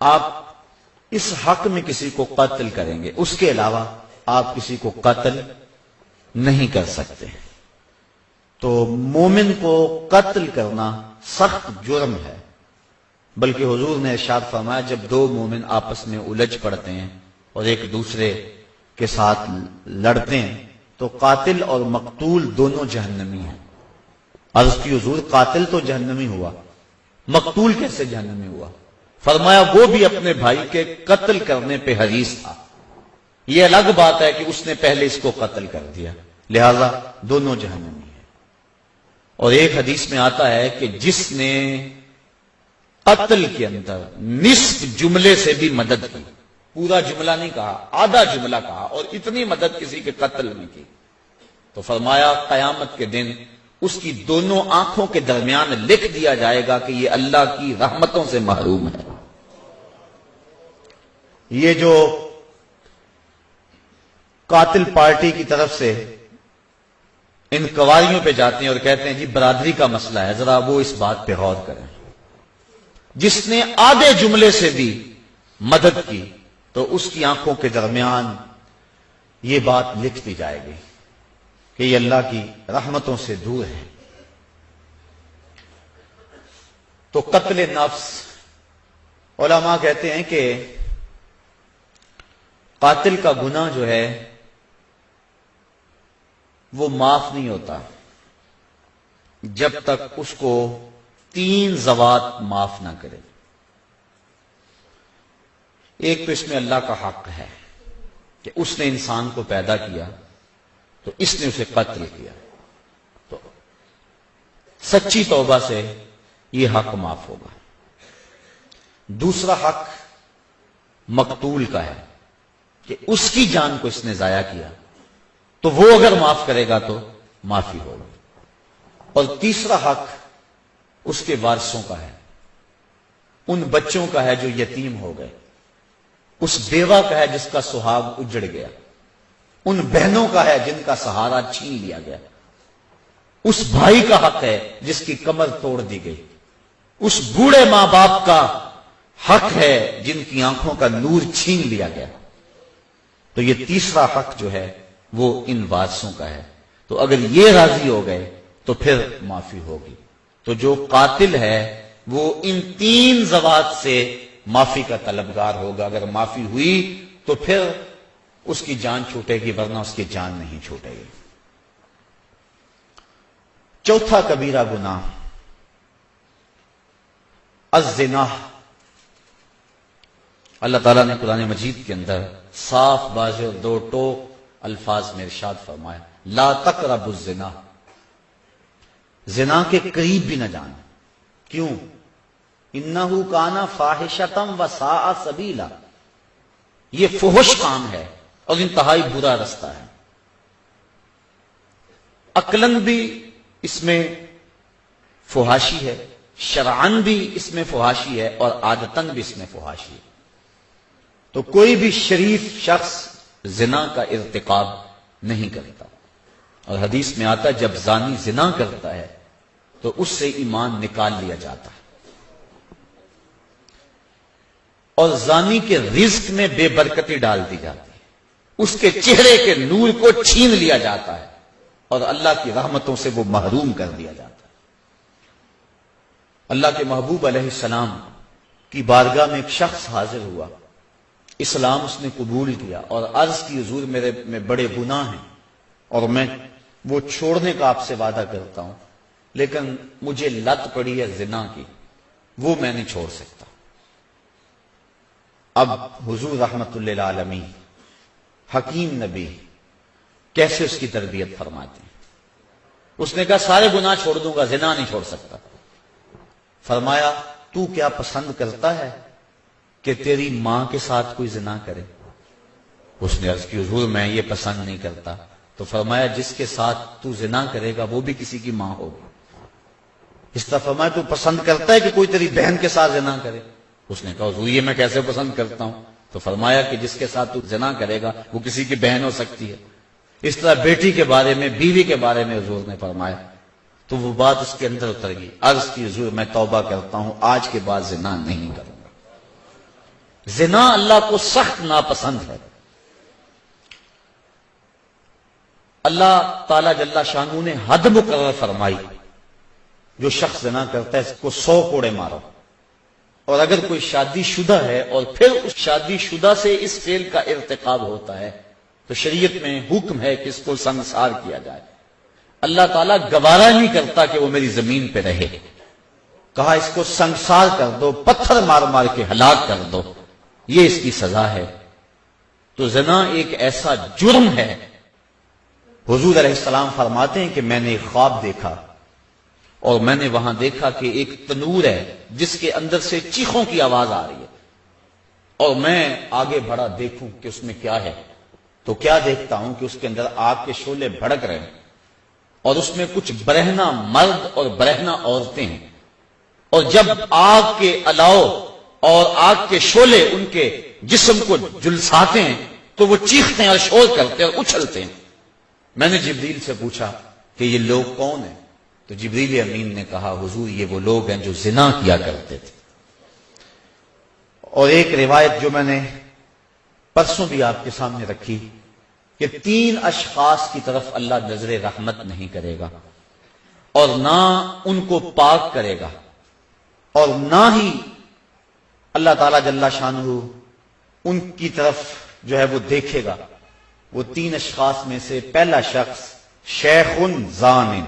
آپ اس حق میں کسی کو قتل کریں گے، اس کے علاوہ آپ کسی کو قتل نہیں کر سکتے۔ تو مومن کو قتل کرنا سخت جرم ہے، بلکہ حضور نے ارشاد فرمایا جب 2 مومن آپس میں الجھ پڑتے ہیں اور ایک دوسرے کے ساتھ لڑتے ہیں تو قاتل اور مقتول دونوں جہنمی ہیں۔ عرض کی حضور قاتل تو جہنمی ہوا، مقتول کیسے جہنمی ہوا؟ فرمایا وہ بھی اپنے بھائی کے قتل کرنے پہ حریص تھا، یہ الگ بات ہے کہ اس نے پہلے اس کو قتل کر دیا، لہذا دونوں جہنمی ہیں۔ اور ایک حدیث میں آتا ہے کہ جس نے قتل کے اندر نصف جملے سے بھی مدد کی، پورا جملہ نہیں کہا، آدھا جملہ کہا، اور اتنی مدد کسی کے قتل میں کی، تو فرمایا قیامت کے دن اس کی دونوں آنکھوں کے درمیان لکھ دیا جائے گا کہ یہ اللہ کی رحمتوں سے محروم ہے۔ یہ جو قاتل پارٹی کی طرف سے ان قواریوں پہ جاتے ہیں اور کہتے ہیں جی برادری کا مسئلہ ہے، ذرا وہ اس بات پہ غور کریں، جس نے آدھے جملے سے بھی مدد کی تو اس کی آنکھوں کے درمیان یہ بات لکھ دی جائے گی کہ یہ اللہ کی رحمتوں سے دور ہے۔ تو قتل نفس، علماء کہتے ہیں کہ قاتل کا گناہ جو ہے وہ معاف نہیں ہوتا جب تک اس کو 3 ذوات معاف نہ کرے۔ ایک تو اس میں اللہ کا حق ہے کہ اس نے انسان کو پیدا کیا تو اس نے اسے قتل کیا، تو سچی توبہ سے یہ حق معاف ہوگا۔ دوسرا حق مقتول کا ہے کہ اس کی جان کو اس نے ضائع کیا تو وہ اگر معاف کرے گا تو معافی ہوگی۔ اور تیسرا حق اس کے وارثوں کا ہے، ان بچوں کا ہے جو یتیم ہو گئے، اس بیوہ کا ہے جس کا سہاگ اجڑ گیا، ان بہنوں کا ہے جن کا سہارا چھین لیا گیا، اس بھائی کا حق ہے جس کی کمر توڑ دی گئی، اس بوڑھے ماں باپ کا حق ہے جن کی آنکھوں کا نور چھین لیا گیا. تو یہ تیسرا حق جو ہے وہ ان وارثوں کا ہے. تو اگر یہ راضی ہو گئے تو پھر معافی ہوگی. تو جو قاتل ہے وہ ان 3 ذوات سے معافی کا طلبگار ہوگا. اگر معافی ہوئی تو پھر اس کی جان چھوٹے گی، ورنہ اس کی جان نہیں چھوٹے گی. چوتھا کبیرہ گناہ الزنا. اللہ تعالیٰ نے قرآن مجید کے اندر صاف واضح اور 2 ٹوک الفاظ میں ارشاد فرمایا لا تقربوا الزنا. زنا کے قریب بھی نہ جانا. کیوں؟ انہ کان فاحشۃ وساء سبیلا. یہ فحش کام ہے اور انتہائی برا رستہ ہے. عقلاً بھی اس میں فحاشی ہے، شرعاً بھی اس میں فحاشی ہے، اور عادتاً بھی اس میں فحاشی ہے. تو کوئی بھی شریف شخص زنا کا ارتکاب نہیں کرتا. اور حدیث میں آتا ہے جب زانی زنا کرتا ہے تو اس سے ایمان نکال لیا جاتا ہے، اور زانی کے رزق میں بے برکتی ڈال دی جاتی ہے، اس کے چہرے کے نور کو چھین لیا جاتا ہے، اور اللہ کی رحمتوں سے وہ محروم کر دیا جاتا ہے. اللہ کے محبوب علیہ السلام کی بارگاہ میں ایک شخص حاضر ہوا. اسلام اس نے قبول کیا اور عرض کی حضور میرے میں بڑے گناہ ہیں اور میں وہ چھوڑنے کا آپ سے وعدہ کرتا ہوں، لیکن مجھے لت پڑی ہے زنا کی، وہ میں نہیں چھوڑ سکتا. اب حضور رحمت اللہ العالمین حکیم نبی کیسے اس کی تربیت فرماتے ہیں. اس نے کہا سارے گناہ چھوڑ دوں گا، زنا نہیں چھوڑ سکتا. فرمایا تو کیا پسند کرتا ہے کہ تیری ماں کے ساتھ کوئی زنا کرے؟ اس نے عرض کی حضور میں یہ پسند نہیں کرتا. تو فرمایا جس کے ساتھ تو زنا کرے گا وہ بھی کسی کی ماں ہوگی. اس طرح فرمایا تو پسند کرتا ہے کہ کوئی تیری بہن کے ساتھ زنا کرے؟ اس نے کہا حضور یہ میں کیسے پسند کرتا ہوں. تو فرمایا کہ جس کے ساتھ تو زنا کرے گا وہ کسی کی بہن ہو سکتی ہے. اس طرح بیٹی کے بارے میں، بیوی کے بارے میں حضور نے فرمایا. تو وہ بات اس کے اندر اتر گئی. عرض کی حضور میں توبہ کرتا ہوں، آج کے بعد زنا نہیں کروں گا. زنا اللہ کو سخت ناپسند ہے. اللہ تعالی جل شانہ نے حد مقرر فرمائی، جو شخص زنا کرتا ہے اس کو 100 کوڑے مارو. اور اگر کوئی شادی شدہ ہے اور پھر اس شادی شدہ سے اس فعل کا ارتکاب ہوتا ہے تو شریعت میں حکم ہے کہ اس کو سنسار کیا جائے. اللہ تعالیٰ گوارا نہیں کرتا کہ وہ میری زمین پہ رہے. کہا اس کو سنسار کر دو، پتھر مار مار کے ہلاک کر دو، یہ اس کی سزا ہے. تو زنا ایک ایسا جرم ہے. حضور علیہ السلام فرماتے ہیں کہ میں نے ایک خواب دیکھا اور میں نے وہاں دیکھا کہ ایک تنور ہے جس کے اندر سے چیخوں کی آواز آ رہی ہے، اور میں آگے بڑھا دیکھوں کہ اس میں کیا ہے. تو کیا دیکھتا ہوں کہ اس کے اندر آگ کے شعلے بھڑک رہے ہیں، اور اس میں کچھ برہنہ مرد اور برہنہ عورتیں ہیں. اور جب آگ کے الاؤ اور آگ کے شعلے ان کے جسم کو جلساتے ہیں تو وہ چیختے ہیں اور شور کرتے ہیں اور اچھلتے ہیں. میں نے جبریل سے پوچھا کہ یہ لوگ کون ہیں؟ تو جبریل امین نے کہا حضور یہ وہ لوگ ہیں جو زنا کیا کرتے تھے. اور ایک روایت جو میں نے پرسوں بھی آپ کے سامنے رکھی کہ 3 اشخاص کی طرف اللہ نظر رحمت نہیں کرے گا، اور نہ ان کو پاک کرے گا، اور نہ ہی اللہ تعالی جل شانہ ان کی طرف جو ہے وہ دیکھے گا. وہ 3 اشخاص میں سے پہلا شخص شیخ زان،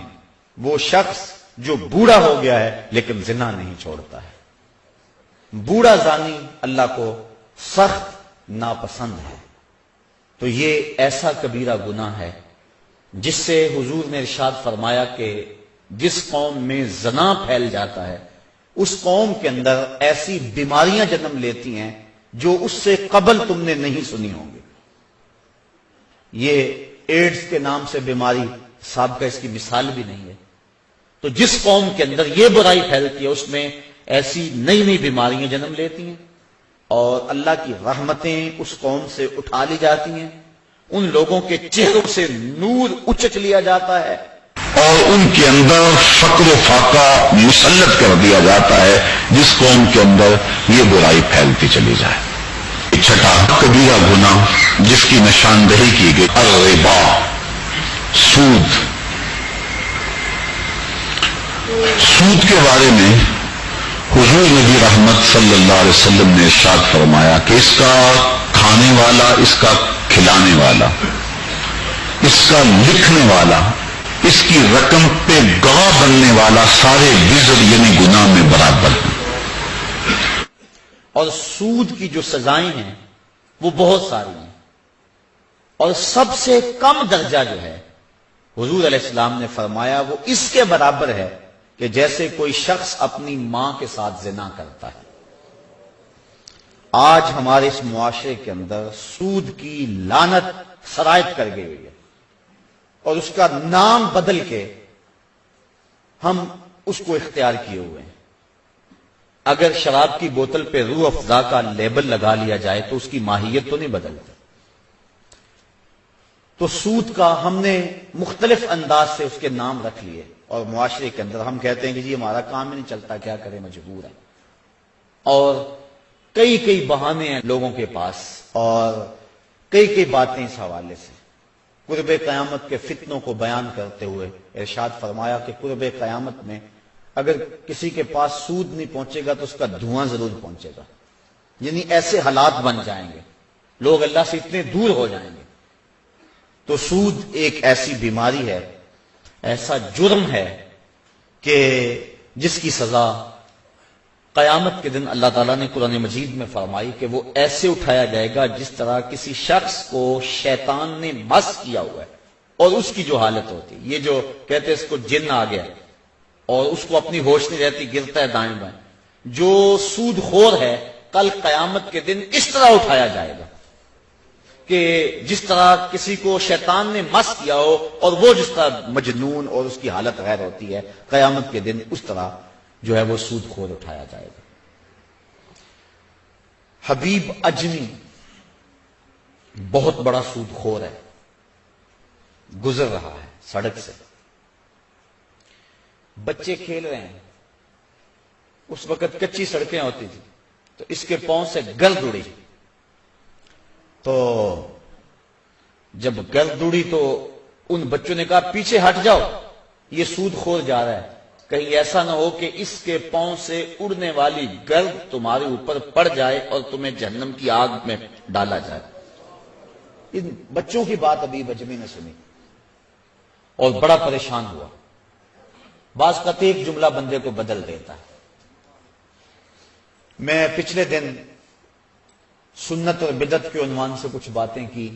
وہ شخص جو بوڑھا ہو گیا ہے لیکن زنا نہیں چھوڑتا ہے. بوڑھا زانی اللہ کو سخت ناپسند ہے. تو یہ ایسا کبیرہ گناہ ہے جس سے حضور نے ارشاد فرمایا کہ جس قوم میں زنا پھیل جاتا ہے اس قوم کے اندر ایسی بیماریاں جنم لیتی ہیں جو اس سے قبل تم نے نہیں سنی ہوں گی. یہ ایڈز کے نام سے بیماری صاحب کا اس کی مثال بھی نہیں ہے. تو جس قوم کے اندر یہ برائی پھیلتی ہے اس میں ایسی نئی نئی بیماریاں جنم لیتی ہیں اور اللہ کی رحمتیں اس قوم سے اٹھا لی جاتی ہیں. ان لوگوں کے چہروں سے نور اچک لیا جاتا ہے اور ان کے اندر فقر و فاقہ مسلط کر دیا جاتا ہے جس قوم کے اندر یہ برائی پھیلتی چلی جائے۔ چھٹا کبیرہ گناہ جس کی نشاندہی کی گئی الربا، سود۔ سود کے بارے میں حضور نبی رحمت صلی اللہ علیہ وسلم نے ارشاد فرمایا کہ اس کا کھانے والا، اس کا کھلانے والا، اس کا لکھنے والا، اس کی رقم پہ گواہ بننے والا سارے وزر یعنی گناہ میں برابر ہیں۔ اور سود کی جو سزائیں ہیں وہ بہت ساری ہیں، اور سب سے کم درجہ جو ہے حضور علیہ السلام نے فرمایا وہ اس کے برابر ہے کہ جیسے کوئی شخص اپنی ماں کے ساتھ زنا کرتا ہے۔ آج ہمارے اس معاشرے کے اندر سود کی لعنت سرایت کر گئی ہوئی ہے، اور اس کا نام بدل کے ہم اس کو اختیار کیے ہوئے ہیں۔ اگر شراب کی بوتل پہ روح افزا کا لیبل لگا لیا جائے تو اس کی ماہیت تو نہیں بدلتی۔ تو سود کا ہم نے مختلف انداز سے اس کے نام رکھ لیے، اور معاشرے کے اندر ہم کہتے ہیں کہ جی ہمارا کام ہی نہیں چلتا، کیا کریں، مجبور ہے، اور کئی کئی بہانے ہیں لوگوں کے پاس، اور کئی کئی باتیں اس حوالے سے۔ قرب قیامت کے فتنوں کو بیان کرتے ہوئے ارشاد فرمایا کہ قرب قیامت میں اگر کسی کے پاس سود نہیں پہنچے گا تو اس کا دھواں ضرور پہنچے گا، یعنی ایسے حالات بن جائیں گے، لوگ اللہ سے اتنے دور ہو جائیں گے۔ تو سود ایک ایسی بیماری ہے، ایسا جرم ہے کہ جس کی سزا قیامت کے دن اللہ تعالیٰ نے قرآن مجید میں فرمائی کہ وہ ایسے اٹھایا جائے گا جس طرح کسی شخص کو شیطان نے مس کیا ہوا ہے، اور اس کی جو حالت ہوتی، یہ جو کہتے ہیں اس کو جن آ گیا اور اس کو اپنی ہوش نہیں رہتی، گرتا ہے دائیں بائیں، جو سود خور ہے کل قیامت کے دن اس طرح اٹھایا جائے گا کہ جس طرح کسی کو شیطان نے مس کیا ہو، اور وہ جس طرح مجنون اور اس کی حالت غیر ہوتی ہے، قیامت کے دن اس طرح جو ہے وہ سود خور اٹھایا جائے گا۔ حبیب اجمی بہت بڑا سود خور ہے، گزر رہا ہے سڑک سے، بچے کھیل رہے ہیں، اس وقت کچی سڑکیں ہوتی تھی، تو اس کے پاؤں سے گرد اڑی، تو جب گرد اڑی تو ان بچوں نے کہا پیچھے ہٹ جاؤ، یہ سود خور جا رہا ہے، کہیں ایسا نہ ہو کہ اس کے پاؤں سے اڑنے والی گرد تمہارے اوپر پڑ جائے اور تمہیں جہنم کی آگ میں ڈالا جائے۔ ان بچوں کی بات ابھی اجمی نے سنی اور بڑا پریشان ہوا۔ بعض کا ایک جملہ بندے کو بدل دیتا ہے۔ میں پچھلے دن سنت اور بدعت کے عنوان سے کچھ باتیں کی،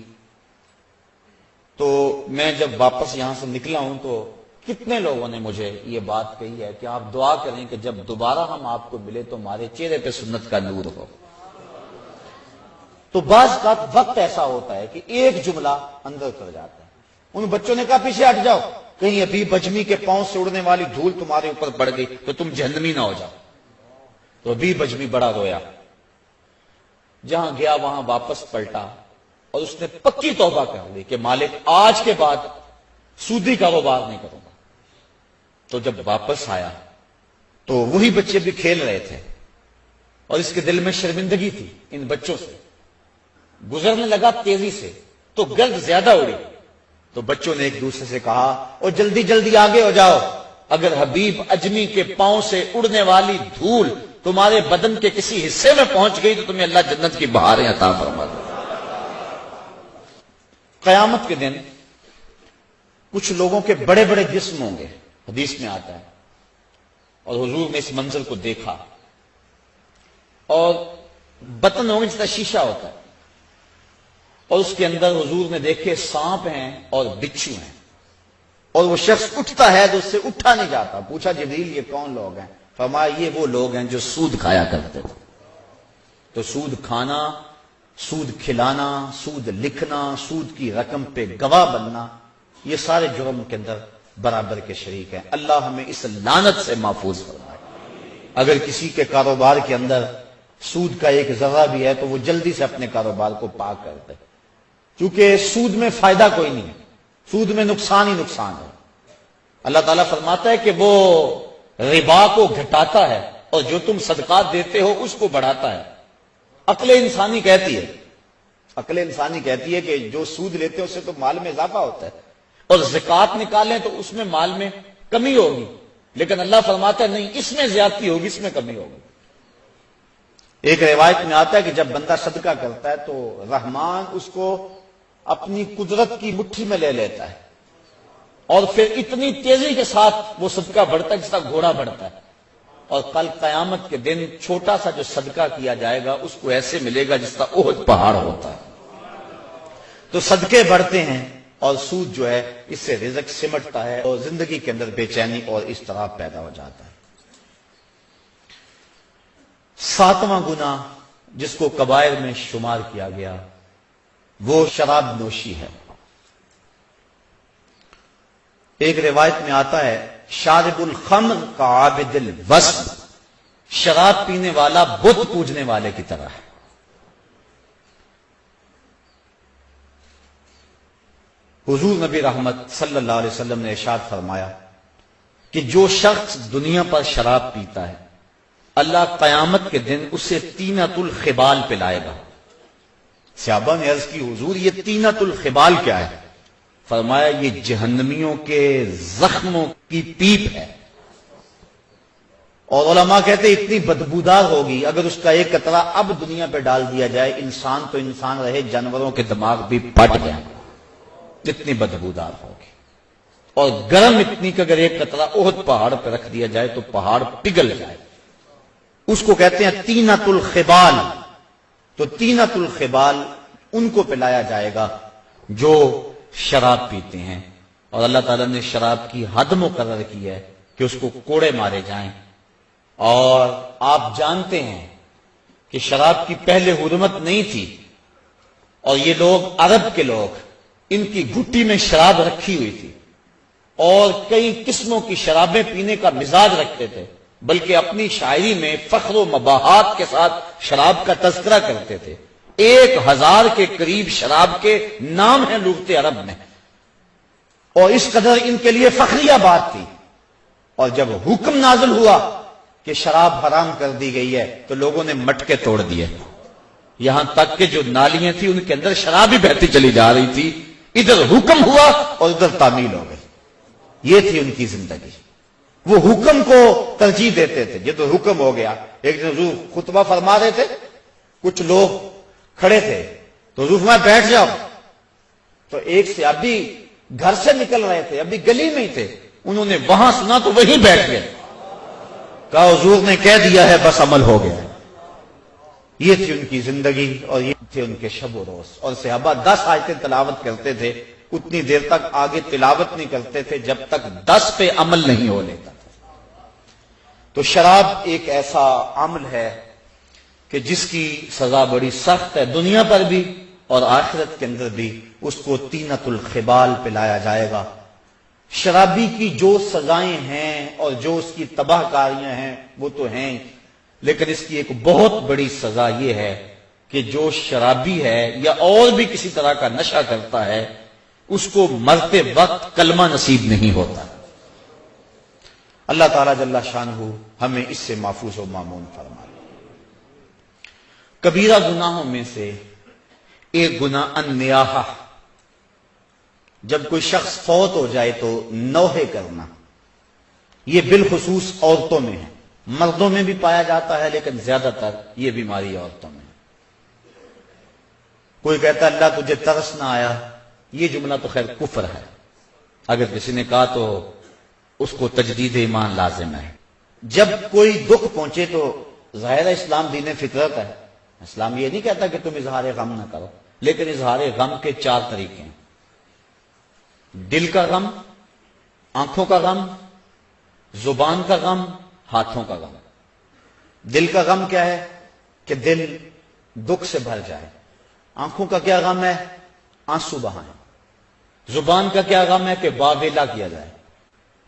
تو میں جب واپس یہاں سے نکلا ہوں تو کتنے لوگوں نے مجھے یہ بات کہی ہے کہ آپ دعا کریں کہ جب دوبارہ ہم آپ کو ملے تو ہمارے چہرے پہ سنت کا نور ہو۔ تو بعض کا وقت ایسا ہوتا ہے کہ ایک جملہ اندر اتر جاتا ہے۔ ان بچوں نے کہا پیچھے ہٹ جاؤ، کہیں ابھی بجمی کے پاؤں سے اڑنے والی دھول تمہارے اوپر پڑ گئی تو تم جہنمی نہ ہو جاؤ۔ تو ابھی بجمی بڑا رویا، جہاں گیا وہاں واپس پلٹا اور اس نے پکی توبہ کر لی کہ مالک آج کے بعد سودی کاروبار نہیں کروں گا۔ تو جب واپس آیا تو وہی بچے بھی کھیل رہے تھے، اور اس کے دل میں شرمندگی تھی ان بچوں سے، گزرنے لگا تیزی سے تو گرد زیادہ اڑی، تو بچوں نے ایک دوسرے سے کہا اور جلدی جلدی آگے ہو جاؤ، اگر حبیب اجمی کے پاؤں سے اڑنے والی دھول تمہارے بدن کے کسی حصے میں پہنچ گئی تو تمہیں اللہ جنت کی بہاریں عطا فرما دے۔ قیامت کے دن کچھ لوگوں کے بڑے بڑے جسم ہوں گے، حدیث میں آتا ہے، اور حضور نے اس منظر کو دیکھا، اور بطن ہوں گے جس طرح شیشہ ہوتا ہے، اور اس کے اندر حضور نے دیکھے سانپ ہیں اور بچھو ہیں، اور وہ شخص اٹھتا ہے تو اس سے اٹھا نہیں جاتا۔ پوچھا جبریل یہ کون لوگ ہیں؟ فرمایا یہ وہ لوگ ہیں جو سود کھایا کرتے تھے۔ تو سود کھانا، سود کھلانا، سود لکھنا، سود کی رقم پہ گواہ بننا، یہ سارے جرم کے اندر برابر کے شریک ہیں۔ اللہ ہمیں اس لعنت سے محفوظ فرمائے۔ اگر کسی کے کاروبار کے اندر سود کا ایک ذرہ بھی ہے تو وہ جلدی سے اپنے کاروبار کو پاک کر دے، کیونکہ سود میں فائدہ کوئی نہیں ہے، سود میں نقصان ہی نقصان ہے۔ اللہ تعالیٰ فرماتا ہے کہ وہ ربا کو گھٹاتا ہے اور جو تم صدقات دیتے ہو اس کو بڑھاتا ہے۔ عقل انسانی کہتی ہے کہ جو سود لیتے ہیں اس سے تو مال میں اضافہ ہوتا ہے، اور زکوٰۃ نکالیں تو اس میں مال میں کمی ہوگی، لیکن اللہ فرماتا ہے نہیں، اس میں زیادتی ہوگی، اس میں کمی ہوگی۔ ایک روایت میں آتا ہے کہ جب بندہ صدقہ کرتا ہے تو رحمان اس کو اپنی قدرت کی مٹھی میں لے لیتا ہے، اور پھر اتنی تیزی کے ساتھ وہ صدقہ بڑھتا ہے جس طرح گھوڑا بڑھتا ہے، اور کل قیامت کے دن چھوٹا سا جو صدقہ کیا جائے گا اس کو ایسے ملے گا جس طرح احد پہاڑ ہوتا ہے۔ تو صدقے بڑھتے ہیں اور سود جو ہے اس سے رزق سمٹتا ہے اور زندگی کے اندر بے چینی اور اضطراب پیدا ہو جاتا ہے۔ 7واں گناہ جس کو کبائر میں شمار کیا گیا وہ شراب نوشی ہے۔ ایک روایت میں آتا ہے شارب الخمر کا عابد الوثن، شراب پینے والا بت پوجنے والے کی طرح ہے۔ حضور نبی رحمت صلی اللہ علیہ وسلم نے ارشاد فرمایا کہ جو شخص دنیا پر شراب پیتا ہے اللہ قیامت کے دن اسے طینۃ الخبال پلائے گا۔ صحابہ نے عرض کی حضور یہ طینۃ الخبال کیا ہے؟ فرمایا یہ جہنمیوں کے زخموں کی پیپ ہے، اور علماء کہتے ہیں اتنی بدبودار ہوگی اگر اس کا ایک قطرہ اب دنیا پہ ڈال دیا جائے، انسان تو انسان رہے جانوروں کے دماغ بھی پھٹ جائیں، اتنی بدبودار ہوگی، اور گرم اتنی کہ اگر ایک قطرہ احد پہاڑ پہ رکھ دیا جائے تو پہاڑ پگھل جائے۔ اس کو کہتے ہیں طینۃ الخبال۔ تو طینۃ الخبال ان کو پلایا جائے گا جو شراب پیتے ہیں، اور اللہ تعالیٰ نے شراب کی حد مقرر کی ہے کہ اس کو کوڑے مارے جائیں۔ اور آپ جانتے ہیں کہ شراب کی پہلے حرمت نہیں تھی، اور یہ لوگ عرب کے لوگ ان کی گھٹی میں شراب رکھی ہوئی تھی، اور کئی قسموں کی شرابیں پینے کا مزاج رکھتے تھے، بلکہ اپنی شاعری میں فخر و مباحات کے ساتھ شراب کا تذکرہ کرتے تھے۔ 1000 کے قریب شراب کے نام ہیں لغت عرب میں، اور اس قدر ان کے لیے فخریہ بات تھی۔ اور جب حکم نازل ہوا کہ شراب حرام کر دی گئی ہے تو لوگوں نے مٹکے توڑ دیے، یہاں تک کہ جو نالیاں تھیں ان کے اندر شراب ہی بہتی چلی جا رہی تھی۔ ادھر حکم ہوا اور ادھر تعمیل ہو گئی۔ یہ تھی ان کی زندگی، وہ حکم کو ترجیح دیتے تھے۔ جب تو حکم ہو گیا، ایک دن حضور خطبہ فرما رہے تھے، کچھ لوگ کھڑے تھے تو حضور فرمایا بیٹھ جاؤ، تو ایک صحابی گھر سے نکل رہے تھے، ابھی گلی میں ہی تھے، انہوں نے وہاں سنا تو وہیں بیٹھ گئے، کہا حضور نے کہہ دیا ہے بس عمل ہو گیا۔ یہ تھی ان کی زندگی اور یہ تھے ان کے شب و روز۔ اور صحابہ 10 آیتیں تلاوت کرتے تھے، اتنی دیر تک آگے تلاوت نہیں کرتے تھے جب تک 10 پہ عمل نہیں ہو لیتا۔ تو شراب ایک ایسا عمل ہے کہ جس کی سزا بڑی سخت ہے، دنیا پر بھی اور آخرت کے اندر بھی اس کو طینۃ الخبال پلایا جائے گا۔ شرابی کی جو سزائیں ہیں اور جو اس کی تباہ کاریاں ہیں وہ تو ہیں، لیکن اس کی ایک بہت بڑی سزا یہ ہے کہ جو شرابی ہے یا اور بھی کسی طرح کا نشہ کرتا ہے اس کو مرتے وقت کلمہ نصیب نہیں ہوتا۔ اللہ تعالیٰ جل شانہ ہمیں اس سے محفوظ و مامون فرمائے۔ کبیرہ گناہوں میں سے ایک گناہ النیاحہ، جب کوئی شخص فوت ہو جائے تو نوحے کرنا، یہ بالخصوص عورتوں میں ہے، مردوں میں بھی پایا جاتا ہے لیکن زیادہ تر یہ بیماری عورتوں میں ہے۔ کوئی کہتا ہے اللہ تجھے ترس نہ آیا، یہ جملہ تو خیر کفر ہے، اگر کسی نے کہا تو اس کو تجدید ایمان لازم ہے۔ جب کوئی دکھ پہنچے تو ظاہر اسلام دین فطرت ہے، اسلام یہ نہیں کہتا کہ تم اظہار غم نہ کرو، لیکن اظہار غم کے 4 طریقے ہیں: دل کا غم، آنکھوں کا غم، زبان کا غم، ہاتھوں کا غم۔ دل کا غم کیا ہے کہ دل دکھ سے بھر جائے، آنکھوں کا کیا غم ہے؟ آنسو بہائیں۔ زبان کا کیا غم ہے کہ واویلا کیا جائے،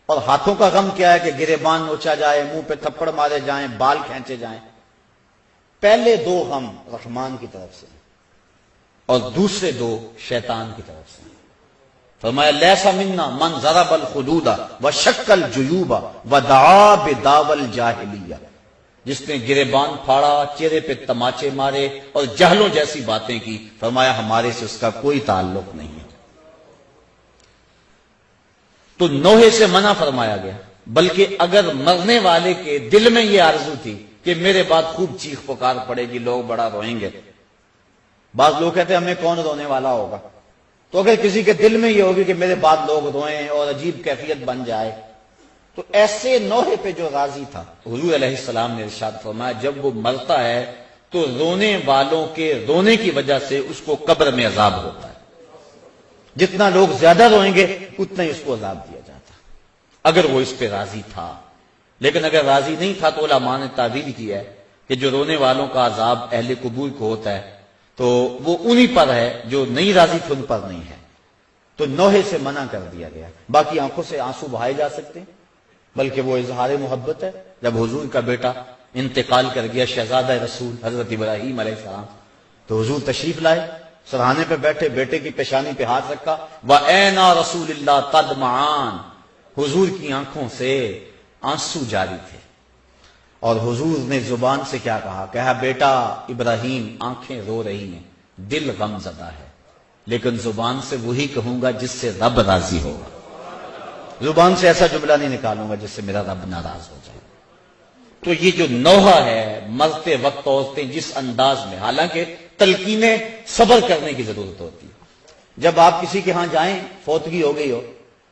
اور ہاتھوں کا غم کیا ہے کہ گریبان نوچا جائے، منہ پہ تھپڑ مارے جائیں، بال کھینچے جائیں۔ پہلے 2 غم رحمان کی طرف سے اور دوسرے 2 شیطان کی طرف سے۔ فرمایا لیسا منا من ضرب الخدود وشق الجیوب ودعا بدعوی الجاہلیہ، جس نے گریبان پھاڑا، چہرے پہ تماچے مارے اور جہلوں جیسی باتیں کی، فرمایا ہمارے سے اس کا کوئی تعلق نہیں ہے۔ تو نوحے سے منع فرمایا گیا، بلکہ اگر مرنے والے کے دل میں یہ آرزو تھی کہ میرے بعد خوب چیخ پکار پڑے گی، لوگ بڑا روئیں گے، بعض لوگ کہتے ہیں ہمیں کون رونے والا ہوگا، تو اگر کسی کے دل میں یہ ہوگی کہ میرے بعد لوگ روئیں اور عجیب کیفیت بن جائے، تو ایسے نوحے پہ جو راضی تھا، حضور علیہ السلام نے ارشاد فرمایا جب وہ مرتا ہے تو رونے والوں کے رونے کی وجہ سے اس کو قبر میں عذاب ہوتا ہے، جتنا لوگ زیادہ روئیں گے اتنا ہی اس کو عذاب دیا جاتا، اگر وہ اس پہ راضی تھا۔ لیکن اگر راضی نہیں تھا تو علماء نے تعبیر کی ہے کہ جو رونے والوں کا عذاب اہل قبور کو ہوتا ہے تو وہ انہی پر ہے، جو نہیں راضی تھے ان پر نہیں ہے، تو نوحے سے منع کر دیا گیا۔ باقی آنکھوں سے آنسو بہائے جا سکتے ہیں، بلکہ وہ اظہار محبت ہے۔ جب حضور کا بیٹا انتقال کر گیا، شہزادہ رسول حضرت ابراہیم علیہ السلام، تو حضور تشریف لائے، سرہانے پہ بیٹھے، بیٹے کی پیشانی پہ ہاتھ رکھا، وَأَيْنَا رَسُولِ اللَّهِ تَدْمَعَانِ، حضور کی آنکھوں سے آنسو جاری تھے، اور حضور نے زبان سے کیا کہا بیٹا ابراہیم آنکھیں رو رہی ہیں، دل غم زدہ ہے، لیکن زبان سے وہی کہوں گا جس سے رب راضی ہوگا، زبان سے ایسا جملہ نہیں نکالوں گا جس سے میرا رب ناراض ہو جائے۔ تو یہ جو نوحہ ہے، مرتے وقت عورتیں جس انداز میں، حالانکہ تلقینیں صبر کرنے کی ضرورت ہوتی ہے، جب آپ کسی کے ہاں جائیں، فوتگی ہو گئی ہو،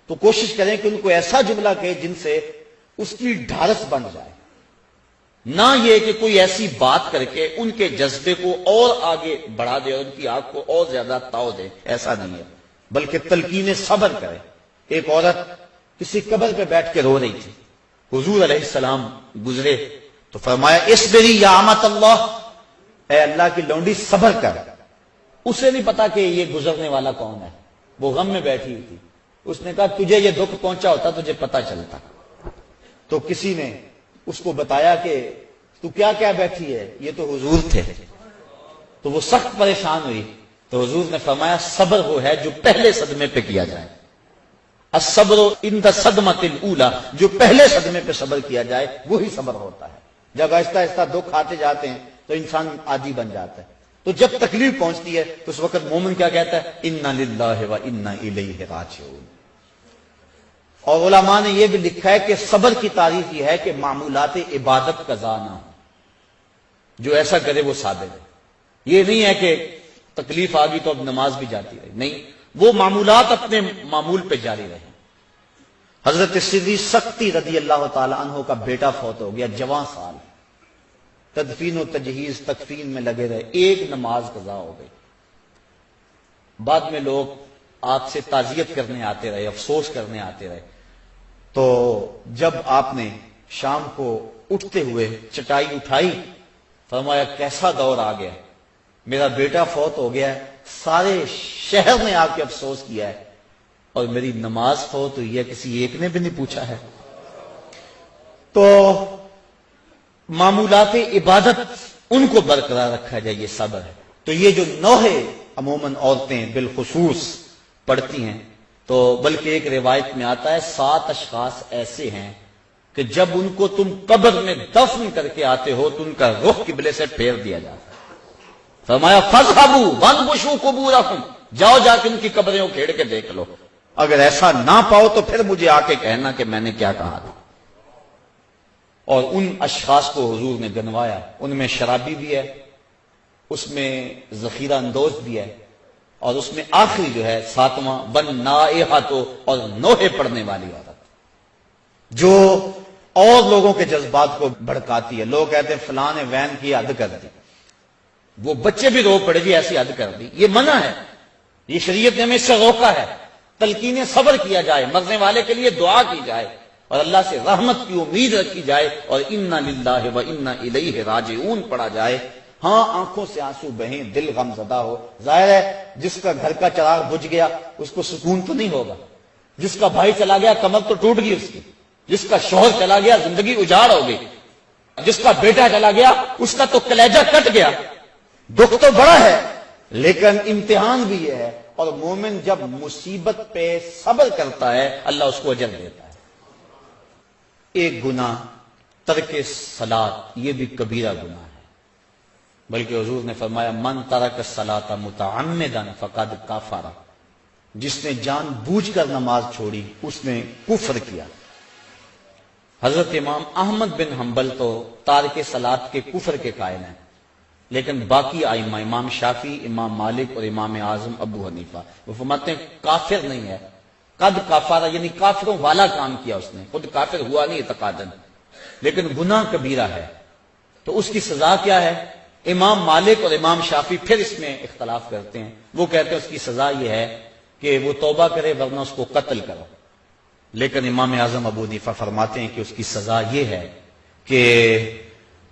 تو کوشش کریں کہ ان کو ایسا جملہ کہے جن سے اس کی ڈھارس بن جائے، نہ یہ کہ کوئی ایسی بات کر کے ان کے جذبے کو اور آگے بڑھا دے اور ان کی آنکھ کو اور زیادہ تاؤ دے، ایسا نہیں ہے، بلکہ تلقین صبر کرے۔ ایک عورت کسی قبر پہ بیٹھ کے رو رہی تھی، حضور علیہ السلام گزرے تو فرمایا اصبری یا امت اللہ، اے اللہ کی لونڈی صبر کر۔ اسے نہیں پتا کہ یہ گزرنے والا کون ہے، وہ غم میں بیٹھی ہوئی تھی، اس نے کہا تجھے یہ دکھ پہنچا ہوتا تجھے پتا چلتا۔ تو کسی نے اس کو بتایا کہ تو کیا کیا بیٹھی ہے، یہ تو حضور تھے، تو وہ سخت پریشان ہوئی، تو حضور نے فرمایا صبر وہ ہے جو پہلے صدمے پہ کیا جائے، الصبر عند الصدمۃ الاولی، جو پہلے صدمے پہ صبر کیا جائے وہی صبر ہوتا ہے۔ جب آہستہ آہستہ دکھ آتے جاتے ہیں تو انسان عادی بن جاتا ہے، تو جب تکلیف پہنچتی ہے تو اس وقت مومن کیا کہتا ہے، انا للہ و انا الیہ راجعون۔ اور علماء نے یہ بھی لکھا ہے کہ صبر کی تعریف یہ ہے کہ معمولات عبادت قضا نہ ہو، جو ایسا کرے وہ صابر ہے۔ یہ نہیں ہے کہ تکلیف آ گئی تو اب نماز بھی جاتی رہے، نہیں، وہ معمولات اپنے معمول پہ جاری رہے۔ حضرت صدیق سختی رضی اللہ تعالی عنہ کا بیٹا فوت ہو گیا، جوان سال، تدفین و تجہیز تکفین میں لگے رہے، ایک نماز قضا ہو گئی۔ بعد میں لوگ آپ سے تعزیت کرنے آتے رہے، افسوس کرنے آتے رہے، تو جب آپ نے شام کو اٹھتے ہوئے چٹائی اٹھائی، فرمایا کیسا دور آ گیا، میرا بیٹا فوت ہو گیا ہے، سارے شہر نے آ کے افسوس کیا ہے، اور میری نماز فوت ہوئی ہے، کسی ایک نے بھی نہیں پوچھا ہے۔ تو معمولات عبادت ان کو برقرار رکھا جائے، یہ صبر ہے۔ تو یہ جو نوحے عموماً عورتیں بالخصوص پڑھتی ہیں، تو بلکہ ایک روایت میں آتا ہے 7 اشخاص ایسے ہیں کہ جب ان کو تم قبر میں دفن کر کے آتے ہو تو ان کا رخ قبلے سے پھیر دیا جاتا ہے۔ فرمایا فاذهبوا وانبشوا قبورکم، جاؤ جا کے ان کی قبریں اکھیڑ کے دیکھ لو، اگر ایسا نہ پاؤ تو پھر مجھے آ کے کہنا کہ میں نے کیا کہا تھا۔ اور ان اشخاص کو حضور نے گنوایا، ان میں شرابی بھی ہے، اس میں ذخیرہ اندوز بھی ہے، اور اس میں آخری جو ہے 7واں والنائحۃ، اور نوحے پڑھنے والی عورت جو اور لوگوں کے جذبات کو بھڑکاتی ہے۔ لوگ کہتے ہیں فلاں نے وین کی حد کر دی، وہ بچے بھی رو پڑے جی ایسی حد کر دی، یہ منع ہے، یہ شریعت نے ہمیں اس سے روکا ہے۔ تلقین صبر کیا جائے، مرنے والے کے لیے دعا کی جائے، اور اللہ سے رحمت کی امید رکھی جائے، اور انا للہ و انا الیہ راجعون پڑھا جائے۔ ہاں آنکھوں سے آنسو بہیں، دل غم زدہ ہو، ظاہر ہے جس کا گھر کا چراغ بجھ گیا اس کو سکون تو نہیں ہوگا، جس کا بھائی چلا گیا کمر تو ٹوٹ گئی اس کی، جس کا شوہر چلا گیا زندگی اجاڑ ہو گئی، جس کا بیٹا چلا گیا اس کا تو کلیجہ کٹ گیا، دکھ تو بڑا ہے، لیکن امتحان بھی یہ ہے، اور مومن جب مصیبت پہ صبر کرتا ہے اللہ اس کو اجر دیتا ہے۔ ایک گناہ ترک صلاۃ یہ بھی کبیرہ گناہ ہے، بلکہ حضور نے فرمایا من ترک الصلاۃ متعمدا فقد کفر، جس نے جان بوجھ کر نماز چھوڑی اس نے کفر کیا۔ حضرت امام احمد بن حنبل تو تارک صلاۃ کے کفر کے قائل ہیں، لیکن باقی ائمہ امام شافعی، امام مالک اور امام اعظم ابو حنیفہ وہ فرماتے ہیں کافر نہیں ہے، قد کافر یعنی کافروں والا کام کیا اس نے، خود کافر ہوا نہیں اعتقاداً، لیکن گناہ کبیرہ ہے، تو اس کی سزا کیا ہے؟ امام مالک اور امام شافعی پھر اس میں اختلاف کرتے ہیں، وہ کہتے ہیں اس کی سزا یہ ہے کہ وہ توبہ کرے ورنہ اس کو قتل کرو، لیکن امام اعظم ابو حنیفہ فرماتے ہیں کہ اس کی سزا یہ ہے کہ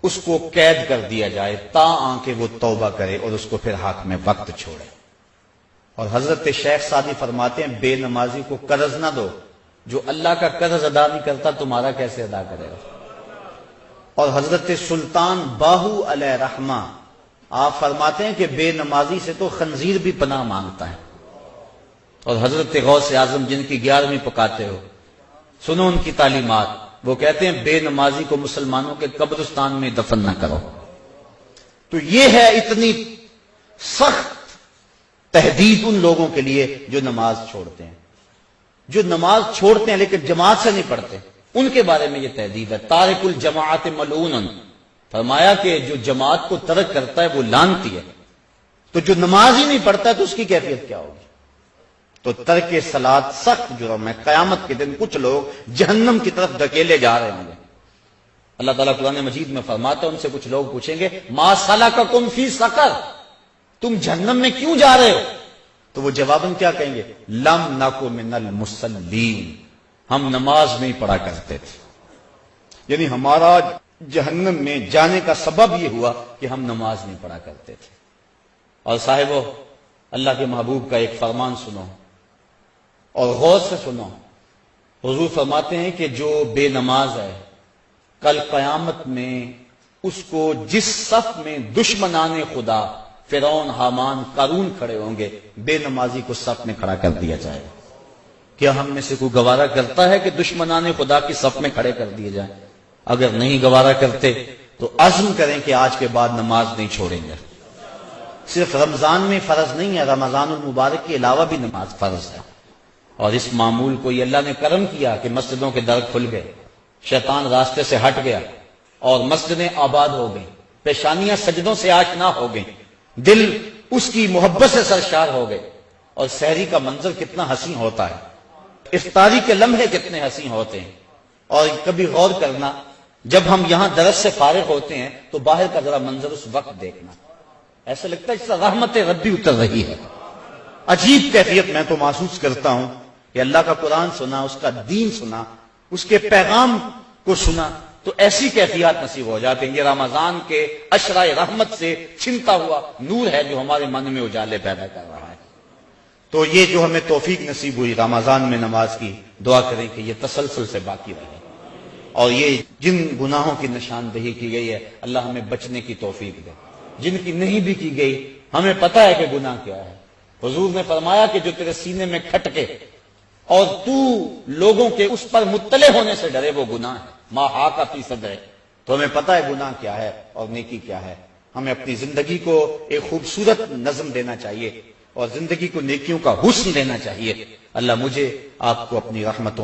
اس کو قید کر دیا جائے تاں کہ وہ توبہ کرے اور اس کو پھر حاکم وقت چھوڑے۔ اور حضرت شیخ سعدی فرماتے ہیں بے نمازی کو قرض نہ دو، جو اللہ کا قرض ادا نہیں کرتا تمہارا کیسے ادا کرے گا۔ اور حضرت سلطان باہو علیہ رحمہ آپ فرماتے ہیں کہ بے نمازی سے تو خنزیر بھی پناہ مانگتا ہے۔ اور حضرت غوث اعظم جن کی 11ویں پکاتے ہو، سنو ان کی تعلیمات، وہ کہتے ہیں بے نمازی کو مسلمانوں کے قبرستان میں دفن نہ کرو۔ تو یہ ہے اتنی سخت تحدید ان لوگوں کے لیے جو نماز چھوڑتے ہیں، جو نماز چھوڑتے ہیں لیکن جماعت سے نہیں پڑھتے، ان کے بارے میں یہ تحدید ہے۔ تارک الجماعت ملعون، فرمایا کہ جو جماعت کو ترک کرتا ہے وہ لعنتی ہے، تو جو نماز ہی نہیں پڑھتا ہے تو اس کی کیفیت کیا ہوگی؟ تو ترک صلاۃ سخت جرم ہے، قیامت کے دن کچھ لوگ جہنم کی طرف دھکیلے جا رہے ہوں گے۔ اللہ تعالیٰ قرآن مجید میں فرماتا ہے ان سے کچھ لوگ پوچھیں گے ما سلککم فی سقر، تم جہنم میں کیوں جا رہے ہو؟ تو وہ جواباً کیا کہیں گے؟ لم نک من المصلین، ہم نماز نہیں پڑھا کرتے تھے، یعنی ہمارا جہنم میں جانے کا سبب یہ ہوا کہ ہم نماز نہیں پڑھا کرتے تھے۔ اور صاحبو اللہ کے محبوب کا ایک فرمان سنو اور غور سے سنو، حضور فرماتے ہیں کہ جو بے نماز ہے کل قیامت میں اس کو جس صف میں دشمنان خدا فرعون، حامان، قارون کھڑے ہوں گے، بے نمازی کو صف میں کھڑا کر دیا جائے گا۔ کیا ہم میں سے کوئی گوارا کرتا ہے کہ دشمنان خدا کی صف میں کھڑے کر دیے جائیں؟ اگر نہیں گوارا کرتے تو عزم کریں کہ آج کے بعد نماز نہیں چھوڑیں گے۔ صرف رمضان میں فرض نہیں ہے، رمضان المبارک کے علاوہ بھی نماز فرض ہے۔ اور اس معمول کو یہ اللہ نے کرم کیا کہ مسجدوں کے در کھل گئے، شیطان راستے سے ہٹ گیا اور مسجدیں آباد ہو گئیں، پیشانیاں سجدوں سے آشنا ہو گئیں، دل اس کی محبت سے سرشار ہو گئے۔ اور سحری کا منظر کتنا حسین ہوتا ہے، افطاری کے لمحے کتنے حسین ہوتے ہیں۔ اور کبھی غور کرنا، جب ہم یہاں درس سے فارغ ہوتے ہیں تو باہر کا ذرا منظر اس وقت دیکھنا، ایسا لگتا ہے جس طرح رحمت ربی اتر رہی ہے۔ عجیب کیفیت میں تو محسوس کرتا ہوں کہ اللہ کا قرآن سنا، اس کا دین سنا، اس کے پیغام کو سنا تو ایسی کیفیات نصیب ہو جاتے ہیں۔ یہ رمضان کے اشرائے رحمت سے چھنتا ہوا نور ہے جو ہمارے من میں اجالے پیدا کر رہا ہے۔ تو یہ جو ہمیں توفیق نصیب ہوئی رمضان میں نماز کی، دعا کریں کہ یہ تسلسل سے باقی رہے، اور یہ جن گناہوں کی نشاندہی کی گئی ہے اللہ ہمیں بچنے کی توفیق دے، جن کی نہیں بھی کی گئی ہمیں پتہ ہے کہ گناہ کیا ہے۔ حضور نے فرمایا کہ جو تیرے سینے میں کھٹکے اور تو لوگوں کے اس پر مطلع ہونے سے ڈرے وہ گناہ ہے، ما حاک فی صدرہ، تو ہمیں پتہ ہے گناہ کیا ہے اور نیکی کیا ہے۔ ہمیں اپنی زندگی کو ایک خوبصورت نظم دینا چاہیے اور زندگی کو نیکیوں کا حسن دینا چاہیے۔ اللہ مجھے آپ کو اپنی رحمتوں